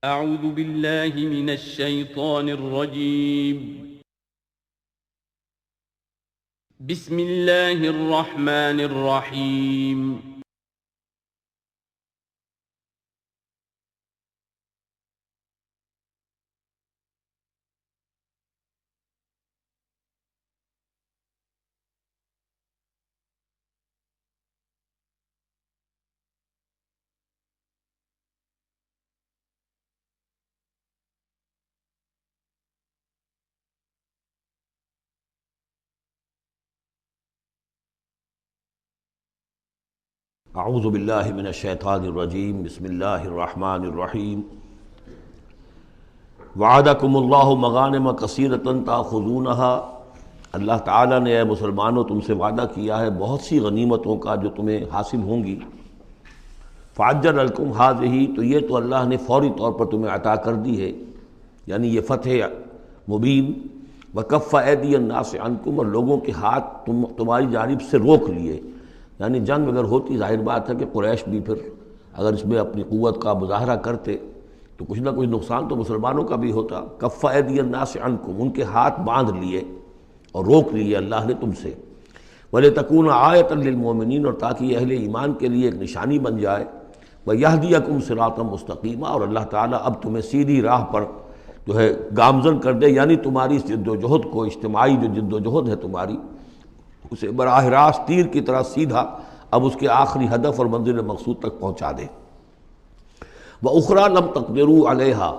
اعوذ باللہ من الشیطان الرجیم بسم اللہ الرحمن الرحیم اعوذ باللہ من الشیطان الرجیم بسم اللہ الرحمن الرحیم وعدکم اللہ مغانم کثیرۃ تاخذونها، اللہ تعالیٰ نے اے مسلمانوں تم سے وعدہ کیا ہے بہت سی غنیمتوں کا جو تمہیں حاصل ہوں گی۔ فعجل لکم ہذہ، تو یہ تو اللہ نے فوری طور پر تمہیں عطا کر دی ہے، یعنی یہ فتح مبین۔ وکف ایدی الناس عنکم، اور لوگوں کے ہاتھ تمہاری جانب سے روک لیے، یعنی جنگ اگر ہوتی ظاہر بات ہے کہ قریش بھی پھر اگر اس میں اپنی قوت کا مظاہرہ کرتے تو کچھ نہ کچھ نقصان تو مسلمانوں کا بھی ہوتا۔ کف ایدی الناس عنکم، ان کے ہاتھ باندھ لیے اور روک لیے اللہ نے تم سے۔ وَلِتَكُونَ آیَةً لِّلْمُؤْمِنِينَ، اور تاکہ یہ اہل ایمان کے لیے ایک نشانی بن جائے۔ وَيَهْدِيَكُمْ صِرَاطًا مُسْتَقِيمًا، اور اللہ تعالیٰ اب تمہیں سیدھی راہ پر جو ہے گامزن کر دے، یعنی تمہاری اس جد و جہد کو، اجتماعی جو جد و جہد ہے تمہاری، اسے براہ راست تیر کی طرح سیدھا اب اس کے آخری ہدف اور منزل مقصود تک پہنچا دے۔ وَأُخْرَىٰ لَمْ تَقْدِرُوا عَلَيْهَا،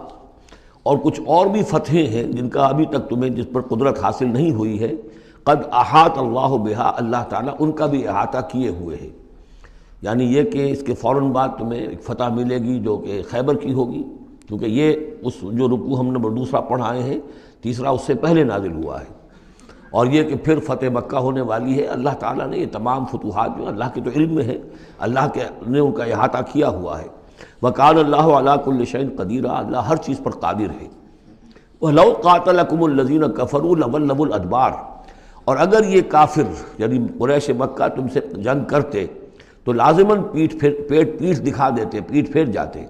اور کچھ اور بھی فتحیں ہیں جن کا ابھی تک تمہیں جس پر قدرت حاصل نہیں ہوئی ہے۔ قد احاط اللہ بہا، اللہ تعالیٰ ان کا بھی احاطہ کیے ہوئے ہے، یعنی یہ کہ اس کے فوراً بعد تمہیں ایک فتح ملے گی جو کہ خیبر کی ہوگی، کیونکہ یہ اس جو رکوع ہم نے دوسرا پڑھائے ہیں، تیسرا اس سے پہلے نازل ہوا ہے، اور یہ کہ پھر فتح مکہ ہونے والی ہے۔ اللہ تعالیٰ نے یہ تمام فتوحات جو اللہ کے تو علم میں ہے، اللہ کے نے ان کا احاطہ کیا ہوا ہے۔ وَكَانَ اللَّهُ عَلَىٰ كُلِّ شَيْءٍ قَدِيرًا، اللہ ہر چیز پر قادر ہے۔ وَلَوْ قَاتَلَكُمُ الَّذِينَ كَفَرُوا لَوَلَّوُا الْأَدْبَارَ، اور اگر یہ کافر یعنی قریش مکہ تم سے جنگ کرتے تو لازماً پیٹ دکھا دیتے، پیٹ پھیر جاتے۔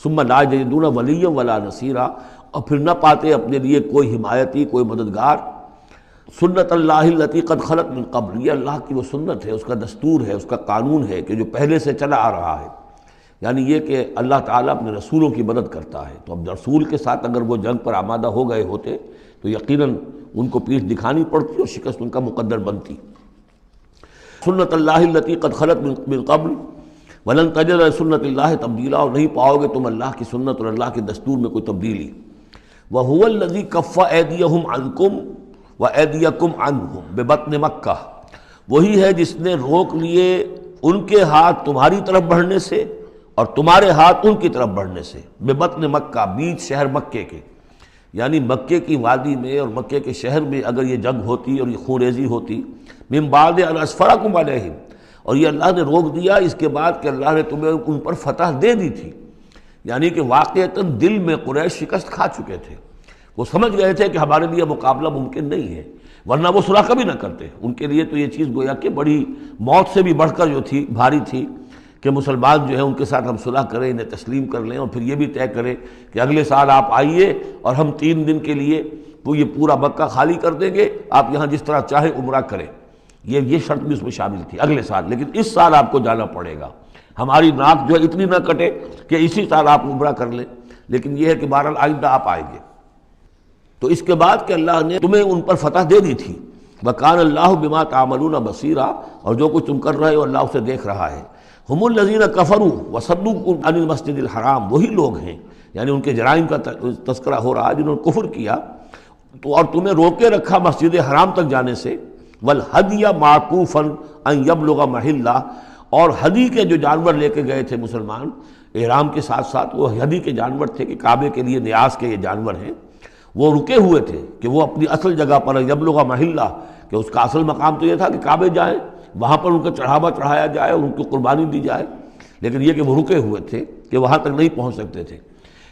ثُمَّ لَا يَجِدُونَ وَلِيًّا وَلَا نَصِيرًا، اور پھر نہ پاتے اپنے لیے کوئی حمایتی، کوئی مددگار۔ سنت اللہ التی قد خلت من قبل، یہ اللہ کی وہ سنت ہے، اس کا دستور ہے، اس کا قانون ہے کہ جو پہلے سے چلا آ رہا ہے، یعنی یہ کہ اللہ تعالیٰ اپنے رسولوں کی مدد کرتا ہے۔ تو اب رسول کے ساتھ اگر وہ جنگ پر آمادہ ہو گئے ہوتے تو یقیناً ان کو پیٹھ دکھانی پڑتی اور شکست ان کا مقدر بنتی۔ سنت اللہ التی قد خلت من قبل ولن تجد لسنت اللہ تبدیلا، اور نہیں پاؤ گے تم اللہ کی سنت اور اللہ کے دستور میں کوئی تبدیلی۔ وَهُوَ الَّذِي كَفَّ أَيْدِيَهُمْ عَنْكُمْ وَأَيْدِيَكُمْ عَنْهُمْ بِبَطْنِ مکہ، وہی ہے جس نے روک لیے ان کے ہاتھ تمہاری طرف بڑھنے سے اور تمہارے ہاتھ ان کی طرف بڑھنے سے۔ بِبَطْنِ مکہ، بیچ شہر مکے کے، یعنی مکے کی وادی میں اور مکے کے شہر میں اگر یہ جنگ ہوتی اور یہ خون ریزی ہوتی، مِن بَعْدِ أَنْ أَسْفَرَكُمْ عَلَيْهِمْ، اور یہ اللہ نے روک دیا اس کے بعد کہ اللہ نے تمہیں ان پر فتح دے دی تھی، یعنی کہ واقعتاً دل میں قریش شکست کھا چکے تھے، وہ سمجھ گئے تھے کہ ہمارے لیے مقابلہ ممکن نہیں ہے، ورنہ وہ صلح کبھی نہ کرتے۔ ان کے لیے تو یہ چیز گویا کہ بڑی موت سے بھی بڑھ کر جو تھی بھاری تھی کہ مسلمان جو ہے ان کے ساتھ ہم صلح کریں، انہیں تسلیم کر لیں، اور پھر یہ بھی طے کریں کہ اگلے سال آپ آئیے اور ہم 3 دن کے لیے تو یہ پورا مکہ خالی کر دیں گے، آپ یہاں جس طرح چاہیں عمرہ کریں۔ یہ شرط بھی اس میں شامل تھی اگلے سال، لیکن اس سال آپ کو جانا پڑے گا، ہماری ناک جو ہے اتنی نہ کٹے کہ اسی سال آپ عمرہ کر لیں، لیکن یہ ہے کہ بہرحال آئندہ آپ آئیں گے۔ تو اس کے بعد کہ اللہ نے تمہیں ان پر فتح دے دی تھی۔ وَكَانَ اللَّهُ بِمَا تَعْمَلُونَ بَصِيرًا، اور جو کچھ تم کر رہے ہو اللہ اسے دیکھ رہا ہے۔ هُمُ الَّذِينَ كَفَرُوا وَصَدُّوكُمْ عَنِ الْمَسْجِدِ الْحَرَامِ، وہی لوگ ہیں، یعنی ان کے جرائم کا تذکرہ ہو رہا ہے جنہوں نے کفر کیا تو اور تمہیں روکے رکھا مسجد حرام تک جانے سے۔ وَالْهَدْيَ مَعْكُوفًا أَن يَبْلُغَ مَحِلَّهُ، اور ہدی کے جو جانور لے کے گئے تھے مسلمان احرام کے ساتھ ساتھ، وہ ہدی کے جانور تھے کہ کعبے کے لیے نیاز کے یہ جانور ہیں، وہ رکے ہوئے تھے کہ وہ اپنی اصل جگہ پر یبلغ محلہ، کہ اس کا اصل مقام تو یہ تھا کہ کعبے جائیں، وہاں پر ان کا چڑھاوا چڑھایا جائے اور ان کی قربانی دی جائے، لیکن یہ کہ وہ رکے ہوئے تھے کہ وہاں تک نہیں پہنچ سکتے تھے۔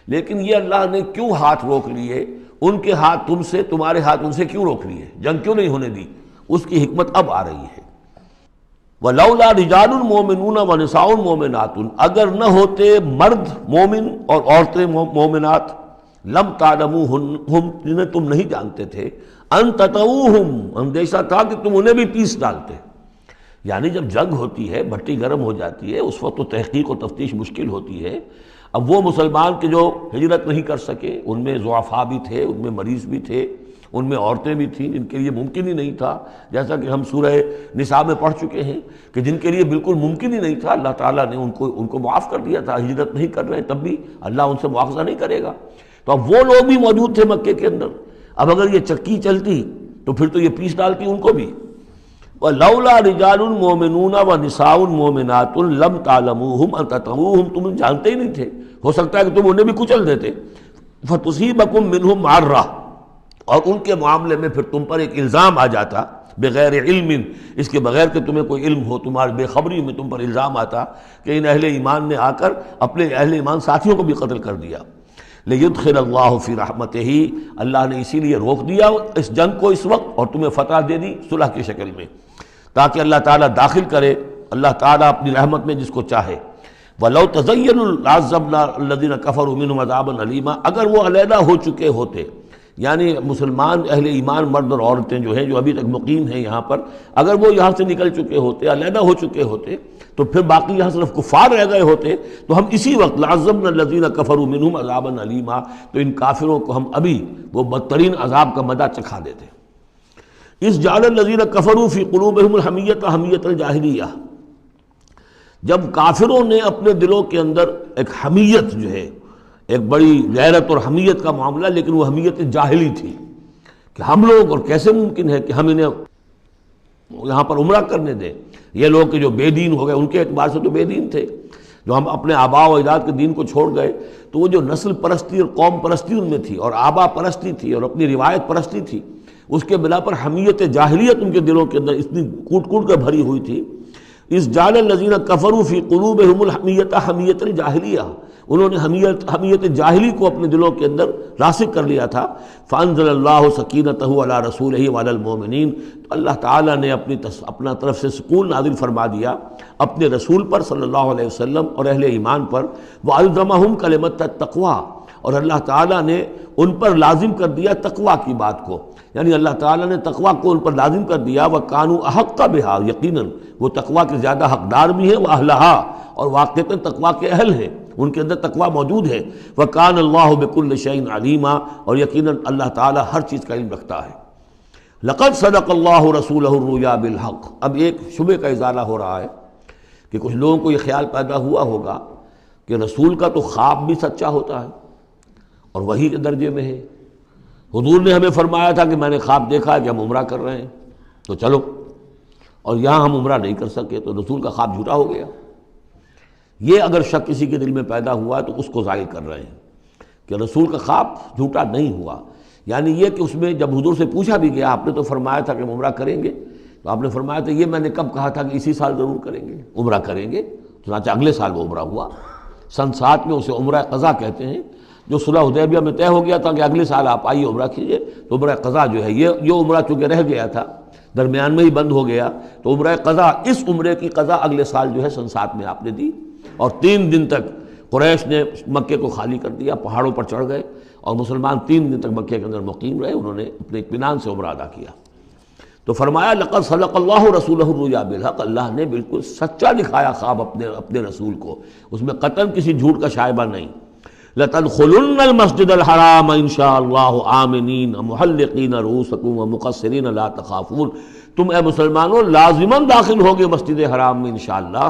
لیکن یہ اللہ نے کیوں ہاتھ روک لیے، ان کے ہاتھ تم سے، تمہارے ہاتھ ان سے کیوں روک لیے، جنگ کیوں نہیں ہونے دی، اس کی حکمت اب آ رہی ہے۔ وَلَوْلَا رِجَالٌ مُؤْمِنُونَ وَنِسَاءٌ مُؤْمِنَاتٌ، اگر نہ ہوتے مرد مومن اور عورتیں مومنات، لم تعلموہم جنہیں تم نہیں جانتے تھے، ان تطؤوہم اندیشہ تھا کہ تم انہیں بھی پیس ڈالتے. یعنی جب جنگ ہوتی ہے، بھٹی گرم ہو جاتی ہے، اس وقت تو تحقیق و تفتیش مشکل ہوتی ہے. اب وہ مسلمان کے جو ہجرت نہیں کر سکے، ان میں ضعفاء بھی تھے، ان میں مریض بھی تھے، ان میں عورتیں بھی تھیں جن کے لیے ممکن ہی نہیں تھا، جیسا کہ ہم سورہ نساء میں پڑھ چکے ہیں کہ جن کے لیے بالکل ممکن ہی نہیں تھا، اللہ تعالیٰ نے ان کو معاف کر دیا تھا. ہجرت نہیں کر رہے تب بھی اللہ ان سے مواخذہ نہیں کرے گا. تو اب وہ لوگ بھی موجود تھے مکے کے اندر. اب اگر یہ چکی چلتی تو پھر تو یہ پیس ڈالتی ان کو بھی. وَلَوْلَا رِجَالٌ مُؤْمِنُونَ وَنِسَاءٌ مُؤْمِنَاتٌ لَمْ تَعْلَمُوهُمْ أَن تَطَؤُوهُمْ تم جانتے ہی نہیں تھے، ہو سکتا ہے کہ تم انہیں بھی کچل دیتے. فَتُصِيبَكُم مِّنْهُمْ مَعَرَّةٌ، اور ان کے معاملے میں پھر تم پر ایک الزام آ جاتا بغیر علم، اس کے بغیر کہ تمہیں کوئی علم ہو، تمہاری بے خبری میں تم پر الزام آتا کہ ان اہل ایمان نے آ کر اپنے اہل ایمان ساتھیوں کو بھی قتل کر دیا. لِيُدْخِلَ اللَّهُ فِي رَحْمَتِهِ، اللہ نے اسی لیے روک دیا اس جنگ کو اس وقت اور تمہیں فتح دے دی صلح کی شکل میں، تاکہ اللہ تعالیٰ داخل کرے اللہ تعالیٰ اپنی رحمت میں جس کو چاہے. وَلَوْ تَزَيَّنُوا لَعَذَّبْنَا الَّذِينَ كَفَرُوا مِنْهُمْ عَذَابًا أَلِيمًا، اگر وہ علیحدہ ہو چکے ہوتے، یعنی مسلمان اہل ایمان مرد اور عورتیں جو ہیں جو ابھی تک مقیم ہیں یہاں پر، اگر وہ یہاں سے نکل چکے ہوتے، علیحدہ ہو چکے ہوتے، تو پھر باقی یہاں صرف کفار رہ گئے ہوتے، تو ہم اسی وقت لَعَذَّبْنَا الَّذِينَ كَفَرُوا مِنْهُمْ عَذَابًا أَلِيمًا، تو ان کافروں کو ہم ابھی وہ بدترین عذاب کا مزہ چکھا دیتے. اس جعل الذین کفروا فی قلوبہم الحمیۃ حمیۃ الجاہلیہ، جب کافروں نے اپنے دلوں کے اندر ایک حمیت جو ہے، ایک بڑی غیرت اور حمیت کا معاملہ، لیکن وہ حمیت جاہلی تھی کہ ہم لوگ، اور کیسے ممکن ہے کہ ہم انہیں یہاں پر عمرہ کرنے دیں. یہ لوگ کہ جو بے دین ہو گئے، ان کے اعتبار سے تو بے دین تھے، جو ہم اپنے آبا و اجداد کے دین کو چھوڑ گئے، تو وہ جو نسل پرستی اور قوم پرستی ان میں تھی، اور آبا پرستی تھی، اور اپنی روایت پرستی تھی، اس کے بنا پر حمیت جاہلیت ان کے دلوں کے اندر اتنی کوٹ کوٹ کر بھری ہوئی تھی. اس جعل الذین کفروا فی قلوبہم الحمیۃ حمیۃ الجاہلیہ، انہوں نے حمیت جاہلی کو اپنے دلوں کے اندر راسخ کر لیا تھا. فانزل اللہ سکینتہ علی رسولہ وعلی المؤمنین، تو اللہ تعالیٰ نے اپنا طرف سے سکون نازل فرما دیا اپنے رسول پر صلی اللہ علیہ وسلم اور اہل ایمان پر. وَأَلْزَمَهُمْ كَلِمَةَ التَّقْوَىٰ، اور اللہ تعالیٰ نے ان پر لازم کر دیا تقویٰ کی بات کو، یعنی اللہ تعالیٰ نے تقویٰ کو ان پر لازم کر دیا. وَكَانُوا أَحَقَّ بِهَا، یقیناً وہ تقویٰ کے زیادہ حقدار بھی ہیں، وَأَهْلَهَا، اور واقعتاً تقویٰ کے اہل ہیں، ان کے اندر تقویٰ موجود ہے. وَكَانَ اللَّهُ بِكُلِّ شَيْءٍ عَلِيمًا، اور یقیناً اللہ تعالیٰ ہر چیز کا علم رکھتا ہے. لَقَدْ صَدَقَ اللَّهُ رَسُولَهُ الرُّؤْيَا بِالْحَقِّ، اب ایک شبہ کا ازالہ ہو رہا ہے کہ کچھ لوگوں کو یہ خیال پیدا ہوا ہوگا کہ رسول کا تو خواب بھی سچا ہوتا ہے اور وحی کے درجے میں ہے. حضور نے ہمیں فرمایا تھا کہ میں نے خواب دیکھا ہے کہ ہم عمرہ کر رہے ہیں تو چلو، اور یہاں ہم عمرہ نہیں کر سکے تو رسول کا خواب جھوٹا ہو گیا. یہ اگر شک کسی کے دل میں پیدا ہوا تو اس کو ظاہر کر رہے ہیں کہ رسول کا خواب جھوٹا نہیں ہوا. یعنی یہ کہ اس میں جب حضور سے پوچھا بھی گیا، آپ نے تو فرمایا تھا کہ ہم عمرہ کریں گے، تو آپ نے فرمایا تھا یہ میں نے کب کہا تھا کہ اسی سال ضرور کریں گے، عمرہ کریں گے. چنانچہ اگلے سال وہ عمرہ ہوا. سن 7 میں اسے عمرہ قضا کہتے ہیں، جو صلح حدیبیہ میں طے ہو گیا تھا کہ اگلے سال آپ آئیے عمرہ کیجئے، تو عمرہ قضا جو ہے یہ عمرہ چونکہ رہ گیا تھا، درمیان میں ہی بند ہو گیا، تو عمرہ قضا، اس عمرے کی قضا اگلے سال جو ہے سن 7 میں آپ نے دی. اور 3 دن تک قریش نے مکے کو خالی کر دیا، پہاڑوں پر چڑھ گئے، اور مسلمان 3 دن تک مکے کے اندر مقیم رہے، انہوں نے اپنے اطمینان سے عمرہ ادا کیا. تو فرمایا لقد صدق اللہ رسولہ الرؤیا بالحق، اللہ نے بالکل سچا دکھایا خواب اپنے رسول کو، اس میں قطعاً کسی جھوٹ کا شائبہ نہیں. لَتَدْخُلُنَّ الْمَسْجِدَ الْحَرَامَ إِنْ شَاءَ اللَّهُ آمِنِينَ مُحَلِّقِينَ رُؤُوسَكُمْ وَمُقَصِّرِينَ لَا تَخَافُونَ، تم اے مسلمانوں لازماً داخل ہوگے مسجد حرام میں انشاءاللہ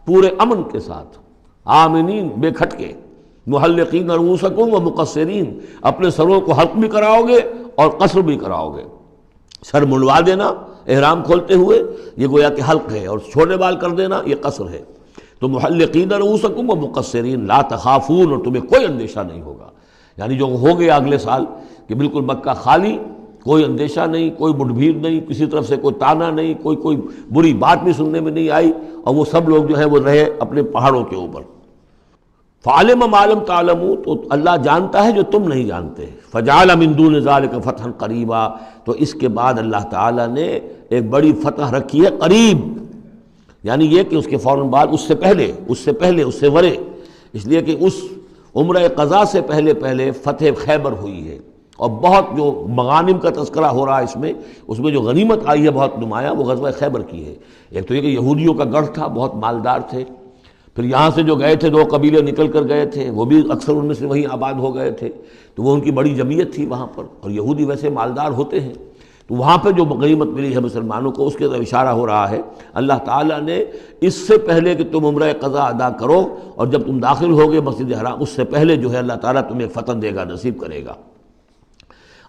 پورے امن کے ساتھ، آمنین بے کھٹ کے، محلقین رؤوسکم ومقصرین، اپنے سروں کو حلق بھی کراؤ گے اور قصر بھی کراؤ گے. سر منڈوا دینا احرام کھولتے ہوئے یہ گویا کہ حلق ہے، اور چھوٹے بال کر دینا یہ قصر ہے. تو محلقین رؤوسکم ومقصرین لا تخافون، اور تمہیں کوئی اندیشہ نہیں ہوگا. یعنی جو ہو گیا اگلے سال کہ بالکل مکہ خالی، کوئی اندیشہ نہیں، کوئی مٹ بھیڑ نہیں، کسی طرف سے کوئی تانا نہیں، کوئی بری بات بھی سننے میں نہیں آئی، اور وہ سب لوگ جو ہیں وہ رہے اپنے پہاڑوں کے اوپر. فعلم ما لم تعلموا، تو اللہ جانتا ہے جو تم نہیں جانتے. فجعل من دون ذلك فتحا قریبا، تو اس کے بعد اللہ تعالیٰ نے ایک بڑی فتح رکھی ہے قریب. یعنی یہ کہ اس کے فوراً بعد اس سے ورے، اس لیے کہ اس عمرہ قضا سے پہلے فتح خیبر ہوئی ہے، اور بہت جو مغانم کا تذکرہ ہو رہا ہے اس میں جو غنیمت آئی ہے بہت نمایاں، وہ غزوہ خیبر کی ہے۔ ایک تو یہ کہ یہودیوں کا گڑھ تھا، بہت مالدار تھے، پھر یہاں سے جو گئے تھے 2 قبیلے نکل کر گئے تھے، وہ بھی اکثر ان میں سے وہیں آباد ہو گئے تھے، تو وہ ان کی بڑی جمعیت تھی وہاں پر، اور یہودی ویسے مالدار ہوتے ہیں، تو وہاں پہ جو غنیمت ملی ہے مسلمانوں کو، اس کے طرف اشارہ ہو رہا ہے اللہ تعالیٰ نے اس سے پہلے کہ تم عمرہ قضا ادا کرو، اور جب تم داخل ہوگے مسجد حرام، اس سے پہلے جو ہے اللہ تعالیٰ تمہیں فتح دے گا، نصیب کرے گا۔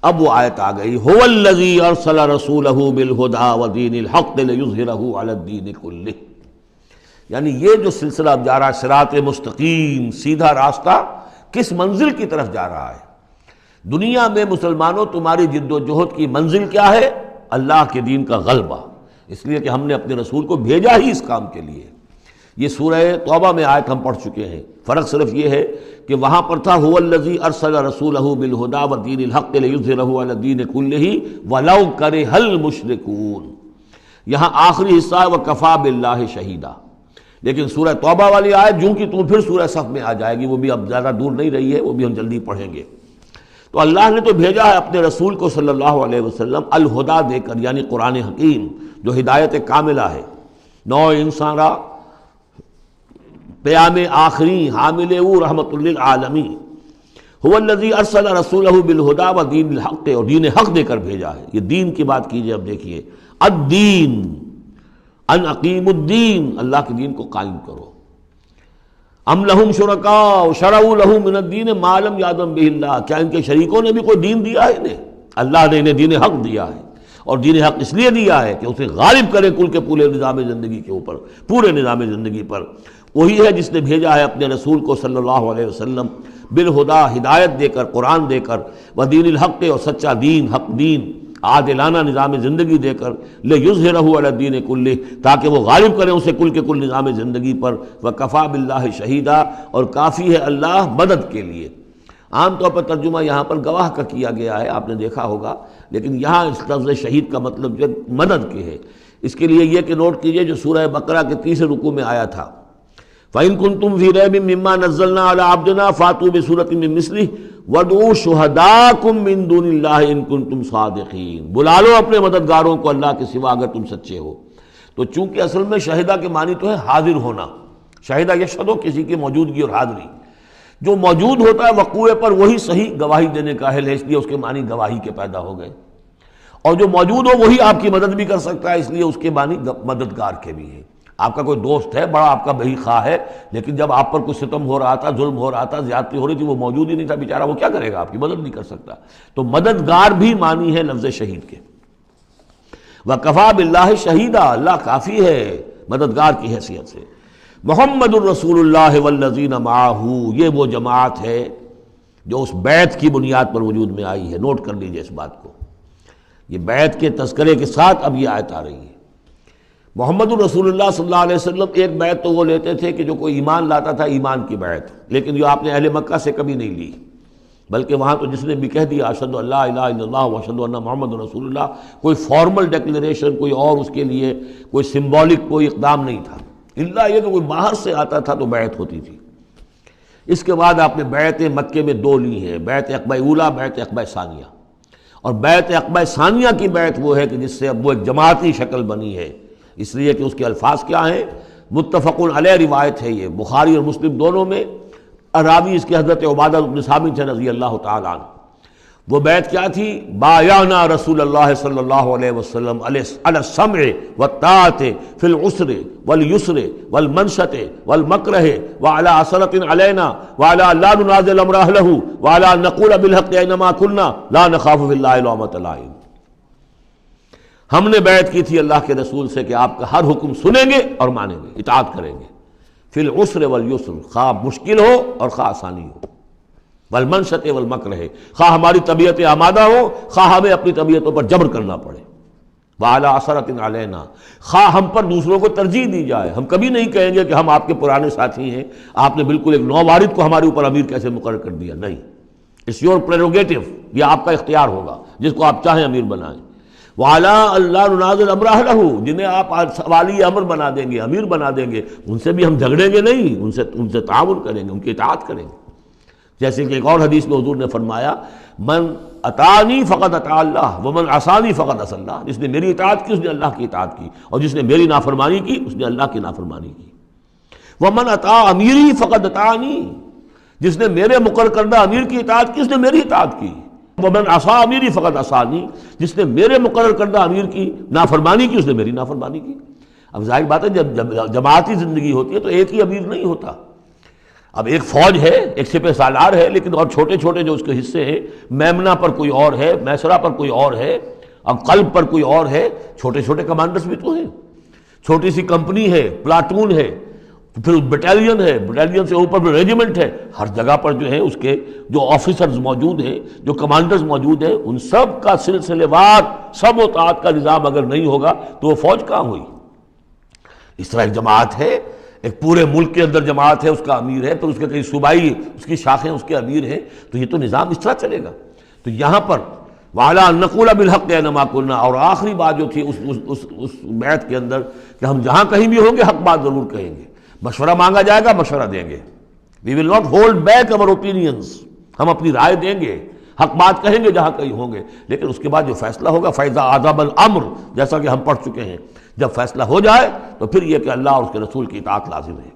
اب وہ آیت آ گئی، هو الذی ارسل رسولہ بالہدی ودین الحق لیظہرہ علی الدین کلہ، یعنی یہ جو سلسلہ اب جا رہا ہے، صراط مستقیم، سیدھا راستہ، کس منزل کی طرف جا رہا ہے؟ دنیا میں مسلمانوں تمہاری جد و جہد کی منزل کیا ہے؟ اللہ کے دین کا غلبہ، اس لیے کہ ہم نے اپنے رسول کو بھیجا ہی اس کام کے لیے۔ یہ سورہ توبہ میں آیت ہم پڑھ چکے ہیں، فرق صرف یہ ہے کہ وہاں پر تھا هو الذی ارسل رسولہ بالہدی ودین الحق لیظہرہ علی الدین کلہ ولو کرہ المشرکون، یہاں آخری حصہ ہے وکفی باللہ شہیدا، لیکن سورہ توبہ والی آیت جوں کی توں پھر سورہ صف میں آ جائے گی، وہ بھی اب زیادہ دور نہیں رہی ہے، وہ بھی ہم جلدی پڑھیں گے۔ تو اللہ نے تو بھیجا ہے اپنے رسول کو صلی اللہ علیہ وسلم الہدا دے کر، یعنی قرآن حکیم جو ہدایت کاملہ ہے، نو انسان را پیام آخری حامل او رحمت للعالمین، هو الذی ارسل رسولہ بالہدی ودین الحق، اور دین حق دے کر بھیجا ہے۔ یہ دین کی بات کیجئے، اب دیکھیے الدین، ان اقیم الدین، اللہ کے دین کو قائم کرو۔ ام لہم شرکاء شرعوا لہم من الدین ما لم یأذن بہ اللہ، کیا ان کے شریکوں نے بھی کوئی دین دیا ہے انہیں؟ اللہ نے انہیں دین حق دیا ہے، اور دین حق اس لیے دیا ہے کہ اسے غالب کرے کل کے پورے نظام زندگی کے اوپر، پورے نظام زندگی پر۔ وہی ہے جس نے بھیجا ہے اپنے رسول کو صلی اللہ علیہ وسلم بالہدا، ہدایت دے کر، قرآن دے کر، ودین الحق، اور سچا دین، حق دین، عادلانہ نظام زندگی دے کر، لیظہرہ علی الدین کلہ، تاکہ وہ غالب کریں اسے کل کے کل نظام زندگی پر، وکفی باللہ شہیدا، اور کافی ہے اللہ مدد کے لیے۔ عام طور پر ترجمہ یہاں پر گواہ کا کیا گیا ہے، آپ نے دیکھا ہوگا، لیکن یہاں اس لفظ شہید کا مطلب جو مدد کے ہے۔ اس کے لیے یہ کہ نوٹ کیجئے جو سورہ بقرہ کے 30 رکوع میں آیا تھا، فَإِن كُنتُمْ فِي رَيْبٍ مِّمَّا نَزَّلْنَا عَلَىٰ عَبْدِنَا فَأْتُوا بِسُورَةٍ مِّن مِّثْلِهِ وَادْعُوا شُهَدَاءَكُم مِّن دُونِ اللَّهِ إِن كُنتُمْ صَادِقِينَ، بلا لو اپنے مددگاروں کو اللہ کے سوا اگر تم سچے ہو۔ تو چونکہ اصل میں شہیدہ کے معنی تو ہے حاضر ہونا، شہیدہ یشہدو، کسی کی موجودگی اور حاضری، جو موجود ہوتا ہے وقوع پر وہی صحیح گواہی دینے کا اہل ہے، اس لیے اس کے معنی گواہی کے پیدا ہو گئے، اور جو موجود ہو وہی آپ کی مدد بھی کر سکتا ہے، اس لیے اس کے معنی مددگار کے بھی ہیں۔ آپ کا کوئی دوست ہے، بڑا آپ کا بہی خواہ ہے، لیکن جب آپ پر کوئی ستم ہو رہا تھا، ظلم ہو رہا تھا، زیادتی ہو رہی تھی، وہ موجود ہی نہیں تھا بیچارہ، وہ کیا کرے گا؟ آپ کی مدد نہیں کر سکتا۔ تو مددگار بھی معنی ہے لفظ شہید کے۔ وَكَفَى بِاللَّهِ شَهِيدًا، اللہ کافی ہے مددگار کی حیثیت سے۔ محمد الرسول اللہ والذین معہ، یہ وہ جماعت ہے جو اس بیعت کی بنیاد پر وجود میں آئی ہے۔ نوٹ کر لیجئے اس بات کو، یہ بیعت کے تذکرے کے ساتھ اب یہ آیت آ رہی ہے۔ محمد الرسول اللہ صلی اللہ علیہ وسلم ایک بیعت تو وہ لیتے تھے کہ جو کوئی ایمان لاتا تھا، ایمان کی بیعت، لیکن جو آپ نے اہل مکہ سے کبھی نہیں لی، بلکہ وہاں تو جس نے بھی کہہ دیا اشہد ان لا الہ الا اللہ واشہد ان محمد رسول اللہ، کوئی فارمل ڈیکلیریشن، کوئی اور اس کے لیے کوئی سمبولک کوئی اقدام نہیں تھا، الا یہ کہ کوئی باہر سے آتا تھا تو بیعت ہوتی تھی۔ اس کے بعد آپ نے بیعت مکے میں 2 لی ہیں، بیعت عقبہ اولیٰ، بیعت عقبہ ثانیہ، اور بیعت عقبہ ثانیہ کی بیعت وہ ہے کہ جس سے اب وہ ایک جماعتی شکل بنی ہے، اس لیے کہ اس کے الفاظ کیا ہیں؟ متفق علیہ روایت ہے، یہ بخاری اور مسلم دونوں میں، راوی اس کے حضرت عبادہ بن صامت رضی اللہ تعالیٰ عنہ۔ وہ بیعت کیا تھی؟ بایعنا رسول اللہ صلی اللہ علیہ وسلم علی السمع والطاعۃ فی العسر والیسر والمنشط والمکرہ وعلی عثرۃ علینا وعلی لا ننازع الامر اہلہ وعلی ان نقول بالحق اینما کنا لا نخاف فی اللہ لومۃ لائم۔ ہم نے بیعت کی تھی اللہ کے رسول سے کہ آپ کا ہر حکم سنیں گے اور مانیں گے، اطاعت کریں گے، فی العسر والیسر، خواہ مشکل ہو اور خواہ آسانی ہو، والمنشط والمکرہ، خواہ ہماری طبیعت آمادہ ہو، خواہ ہمیں اپنی طبیعتوں پر جبر کرنا پڑے، وعلی عثرۃ علینا، خواہ ہم پر دوسروں کو ترجیح دی جائے، ہم کبھی نہیں کہیں گے کہ ہم آپ کے پرانے ساتھی ہیں، آپ نے بالکل ایک نووارد کو ہمارے اوپر امیر کیسے مقرر کر دیا، نہیں، اٹس یور پریروگیٹو، یہ آپ کا اختیار ہوگا، جس کو آپ چاہیں امیر بنائیں۔ وَعَلَىٰ أَلَّا نُنَازِلَ أَمْرَهُ لَهُ، جنہیں آپ والی امر بنا دیں گے، امیر بنا دیں گے، ان سے بھی ہم جھگڑیں گے نہیں، ان سے تعاون کریں گے، ان کی اطاعت کریں گے۔ جیسے کہ ایک اور حدیث میں حضور نے فرمایا من اطاعنی فقد اطاع اللہ ومن عصانی فقد عصی اللہ، جس نے میری اطاعت کی اس نے اللہ کی اطاعت کی، اور جس نے میری نافرمانی کی اس نے اللہ کی نافرمانی کی۔ ومن اطاع امیری فقد اطاعنی، جس نے میرے مقرر کردہ امیر کی اطاعت کی اس نے میری اطاعت کی۔ ومن عصی امیری فقد عصانی، جس نے میرے مقرر کردہ امیر کی نافرمانی کی اس نے میری نافرمانی کی۔ اب ظاہر بات ہے جب جماعتی زندگی ہوتی ہے تو ایک ہی امیر نہیں ہوتا، اب ایک فوج ہے، ایک سپہ سالار ہے، لیکن اور چھوٹے چھوٹے جو اس کے حصے ہیں، میمنہ پر کوئی اور ہے، میسرہ پر کوئی اور ہے، اب قلب پر کوئی اور ہے، چھوٹے چھوٹے کمانڈرز بھی تو ہیں، چھوٹی سی کمپنی ہے، پلاٹون ہے، پھر بٹالین ہے، بٹالین سے اوپر ریجیمنٹ ہے، ہر جگہ پر جو ہے اس کے جو آفیسرز موجود ہیں، جو کمانڈرز موجود ہیں، ان سب کا سلسلے وار سب و طاعت کا نظام اگر نہیں ہوگا تو وہ فوج کہاں ہوئی؟ اس طرح ایک جماعت ہے، ایک پورے ملک کے اندر جماعت ہے، اس کا امیر ہے، پھر اس کے کئی صوبائی اس کی شاخیں اس کے امیر ہیں، تو یہ تو نظام اس طرح چلے گا۔ تو یہاں پر وَعَلَىٰ أَن نَّقُولَ بِالْحَقِّ أَيْنَمَا كُنَّا، اور آخری بات جو تھی اس بیعت کے اندر کہ ہم جہاں کہیں بھی ہوں گے حق بات ضرور کہیں گے، مشورہ مانگا جائے گا مشورہ دیں گے، وی ول ناٹ ہولڈ بیک اور اوپینینز، ہم اپنی رائے دیں گے، حق بات کہیں گے جہاں کہیں ہوں گے، لیکن اس کے بعد جو فیصلہ ہوگا فَإِذَا عَزَمَ الْأَمْرُ، جیسا کہ ہم پڑھ چکے ہیں، جب فیصلہ ہو جائے تو پھر یہ کہ اللہ اور اس کے رسول کی اطاعت لازم ہے۔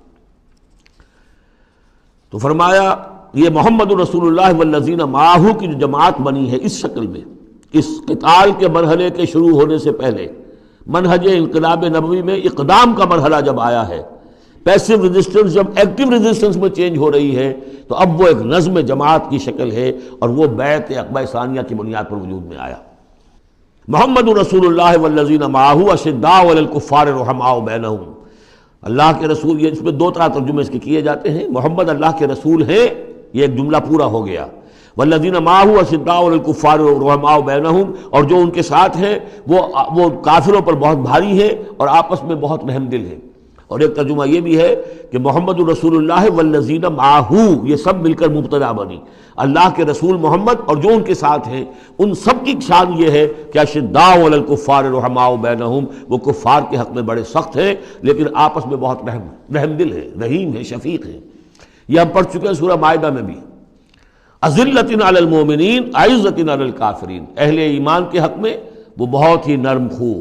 تو فرمایا یہ محمد رسول اللہ والذین معہ کی جو جماعت بنی ہے اس شکل میں، اس قتال کے مرحلے کے شروع ہونے سے پہلے، منہج انقلاب نبوی میں اقدام کا مرحلہ جب آیا ہے، پیسو ریزسٹنس جب ایکٹیو ریزسٹنس میں چینج ہو رہی ہے، تو اب وہ ایک نظم جماعت کی شکل ہے، اور وہ بیعت عقبہ ثانیہ کی بنیاد پر وجود میں آیا۔ محمد رسول اللہ والذین معہ اشداء علی الکفار رحماء بینہم، اللہ کے رسول، یہ اس میں دو طرح ترجمے اس کے کیے جاتے ہیں، محمد اللہ کے رسول ہیں، یہ ایک جملہ پورا ہو گیا، والذین معہ اشداء علی الکفار رحماء بینہم، اور جو ان کے ساتھ ہیں وہ کافروں پر بہت بھاری ہیں اور آپس میں بہت رحم دل ہیں۔ اور ایک ترجمہ یہ بھی ہے کہ محمد رسول اللہ والذین معہ، یہ سب مل کر مبتدا بنی، اللہ کے رسول محمد اور جو ان کے ساتھ ہیں ان سب کی شان یہ ہے کہ اشداء علی الکفار رحماء بینہم، وہ کفار کے حق میں بڑے سخت ہیں لیکن آپس میں بہت رحم دل ہیں، رحیم ہیں، شفیق ہیں۔ یہ ہم پڑھ چکے ہیں سورہ مائدہ میں بھی، اذلۃ علی المؤمنین اعزۃ علی الکافرین، اہل ایمان کے حق میں وہ بہت ہی نرم خو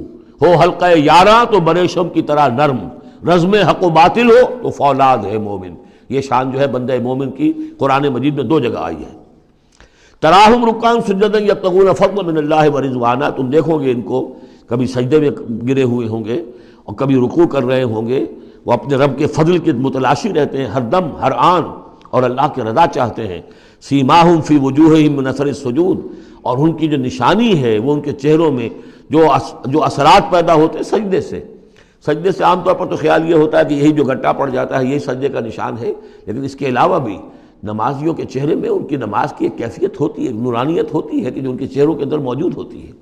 ہو، حلقہ یاراں تو بریشم کی طرح نرم، رزم حق و باطل ہو تو فولاد ہے مومن۔ یہ شان جو ہے بندہ مومن کی قرآن مجید میں دو جگہ آئی ہے۔ تراہم رکعاً سجدا یبتغون فضلا من اللہ ورضوانا، تم دیکھو گے ان کو کبھی سجدے میں گرے ہوئے ہوں گے اور کبھی رکوع کر رہے ہوں گے، وہ اپنے رب کے فضل کے متلاشی رہتے ہیں ہر دم ہر آن، اور اللہ کی رضا چاہتے ہیں۔ سیماہم فی وجوہہم من اثر السجود، اور ان کی جو نشانی ہے وہ ان کے چہروں میں جو اثرات پیدا ہوتے ہیں سجدے سے عام طور پر تو خیال یہ ہوتا ہے کہ یہی جو گھٹا پڑ جاتا ہے یہی سجدے کا نشان ہے، لیکن اس کے علاوہ بھی نمازیوں کے چہرے میں ان کی نماز کی ایک کیفیت ہوتی ہے، ایک نورانیت ہوتی ہے کہ جو ان کے چہروں کے اندر موجود ہوتی ہے۔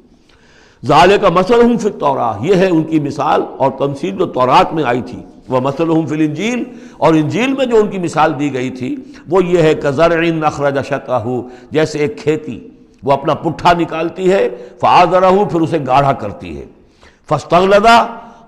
ذالک مثلہم فی التوراۃ، یہ ہے ان کی مثال اور تمثیل جو تورات میں آئی تھی، ومثلہم فی الانجیل، اور انجیل میں جو ان کی مثال دی گئی تھی وہ یہ ہے کزرع اخرج شطأہ، جیسے ایک کھیتی وہ اپنا پٹھا نکالتی ہے، فآزرہ، پھر اسے گاڑھا کرتی ہے، فاستغلظ،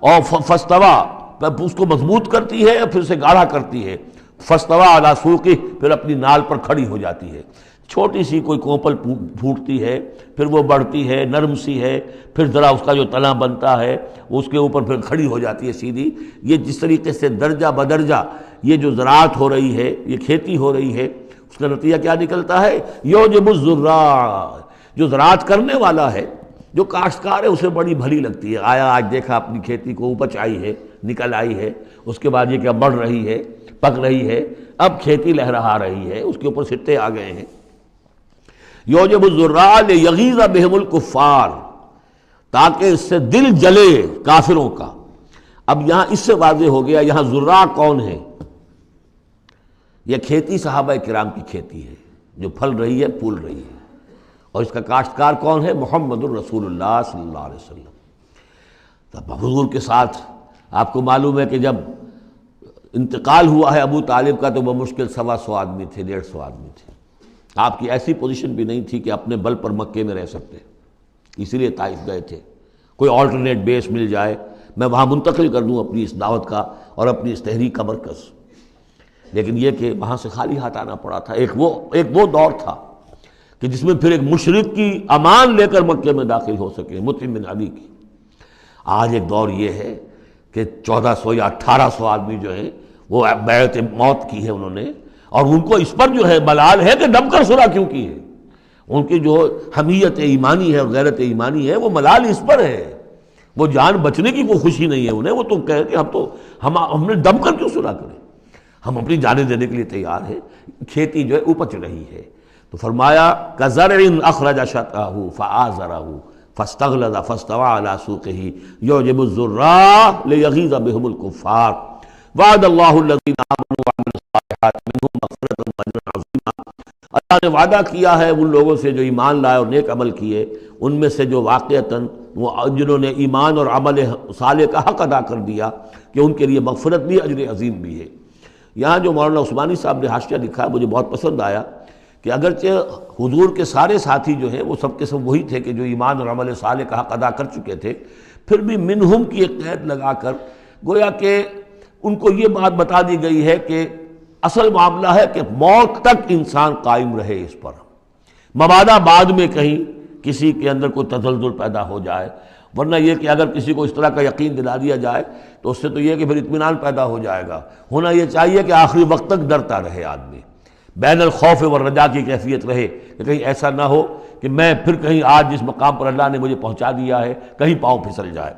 اور فاستویٰ، اس کو مضبوط کرتی ہے اور پھر اسے گاڑھا کرتی ہے، فاستویٰ علی سوقہ، پھر اپنی نال پر کھڑی ہو جاتی ہے۔ چھوٹی سی کوئی کوپل پھوٹتی ہے، پھر وہ بڑھتی ہے، نرم سی ہے، پھر ذرا اس کا جو تنا بنتا ہے وہ اس کے اوپر پھر کھڑی ہو جاتی ہے سیدھی۔ یہ جس طریقے سے درجہ بدرجہ یہ جو زراعت ہو رہی ہے، یہ کھیتی ہو رہی ہے، اس کا نتیجہ کیا نکلتا ہے؟ یعجب الزراع، جو زراعت کرنے والا ہے، جو کاشتکار ہے اسے بڑی بھلی لگتی ہے، آیا آج دیکھا اپنی کھیتی کو اپج آئی ہے، نکل آئی ہے، اس کے بعد یہ کہ بڑھ رہی ہے، پک رہی ہے، اب کھیتی لہرا رہی ہے، اس کے اوپر سٹے آ گئے ہیں۔ یعجب الزراع لیغیظ بہم الکفار، تاکہ اس سے دل جلے کافروں کا۔ اب یہاں اس سے واضح ہو گیا یہاں زراع کون ہے؟ یہ کھیتی صحابہ کرام کی کھیتی ہے جو پھل رہی ہے، پھول رہی ہے، اور اس کا کاشتکار کون ہے؟ محمد الرسول اللہ صلی اللہ علیہ وسلم۔ تب حضور کے ساتھ آپ کو معلوم ہے کہ جب انتقال ہوا ہے ابو طالب کا تو وہ مشکل 125 آدمی تھے، 150 آدمی تھے۔ آپ کی ایسی پوزیشن بھی نہیں تھی کہ اپنے بل پر مکے میں رہ سکتے، اسی لیے طائف گئے تھے۔ کوئی آلٹرنیٹ بیس مل جائے، میں وہاں منتقل کر دوں اپنی اس دعوت کا اور اپنی اس تحریک کا مرکز۔ لیکن یہ کہ وہاں سے خالی ہاتھ آنا پڑا تھا۔ ایک وہ دور تھا کہ جس میں پھر ایک مشرک کی امان لے کر مکے میں داخل ہو سکے، مطعم بن عدی کی۔ آج ایک دور یہ ہے کہ 1400 یا 1800 آدمی جو ہیں وہ بیعت موت کی ہے انہوں نے، اور ان کو اس پر جو ہے ملال ہے کہ دم کر صلح کیوں کی ہے۔ ان کی جو حمیت ایمانی ہے اور غیرت ایمانی ہے وہ ملال اس پر ہے، وہ جان بچنے کی کوئی خوشی نہیں ہے انہیں۔ وہ تو کہے کہ ہم نے دم کر کیوں صلح کریں، ہم اپنی جانیں دینے کے لیے تیار ہیں۔ کھیتی جو ہے اپج رہی ہے، تو فرمایا کزرع اخرج شطأہ فآزرہ فاستغلظ فاستوى على سوقه يعجب الزراع ليغيظ بهم الكفار وعد الله الذين آمنوا وعملوا الصالحات منهم مغفرة واجرا عظیما۔ اللہ نے وعدہ کیا ہے ان لوگوں سے جو ایمان لائے اور نیک عمل کیے، ان میں سے جو واقعتاً جنہوں نے ایمان اور عمل صالح کا حق ادا کر دیا کہ ان کے لیے مغفرت بھی، اجر عظیم بھی ہے۔ یہاں جو مولانا عثمانی صاحب نے حاشیہ لکھا ہے مجھے بہت پسند آیا کہ اگرچہ حضور کے سارے ساتھی جو ہیں وہ سب کے سب وہی تھے کہ جو ایمان اور عمل صالح کا حق ادا کر چکے تھے، پھر بھی منہم کی ایک قید لگا کر گویا کہ ان کو یہ بات بتا دی گئی ہے کہ اصل معاملہ ہے کہ موت تک انسان قائم رہے اس پر، مبادا بعد میں کہیں کسی کے اندر کوئی تزلزل پیدا ہو جائے، ورنہ یہ کہ اگر کسی کو اس طرح کا یقین دلا دیا جائے تو اس سے تو یہ کہ پھر اطمینان پیدا ہو جائے گا۔ ہونا یہ چاہیے کہ آخری وقت تک ڈرتا رہے آدمی، بین الخوف والرجا کی کیفیت رہے کہ کہیں ایسا نہ ہو کہ میں پھر کہیں آج جس مقام پر اللہ نے مجھے پہنچا دیا ہے کہیں پاؤں پھسل جائے۔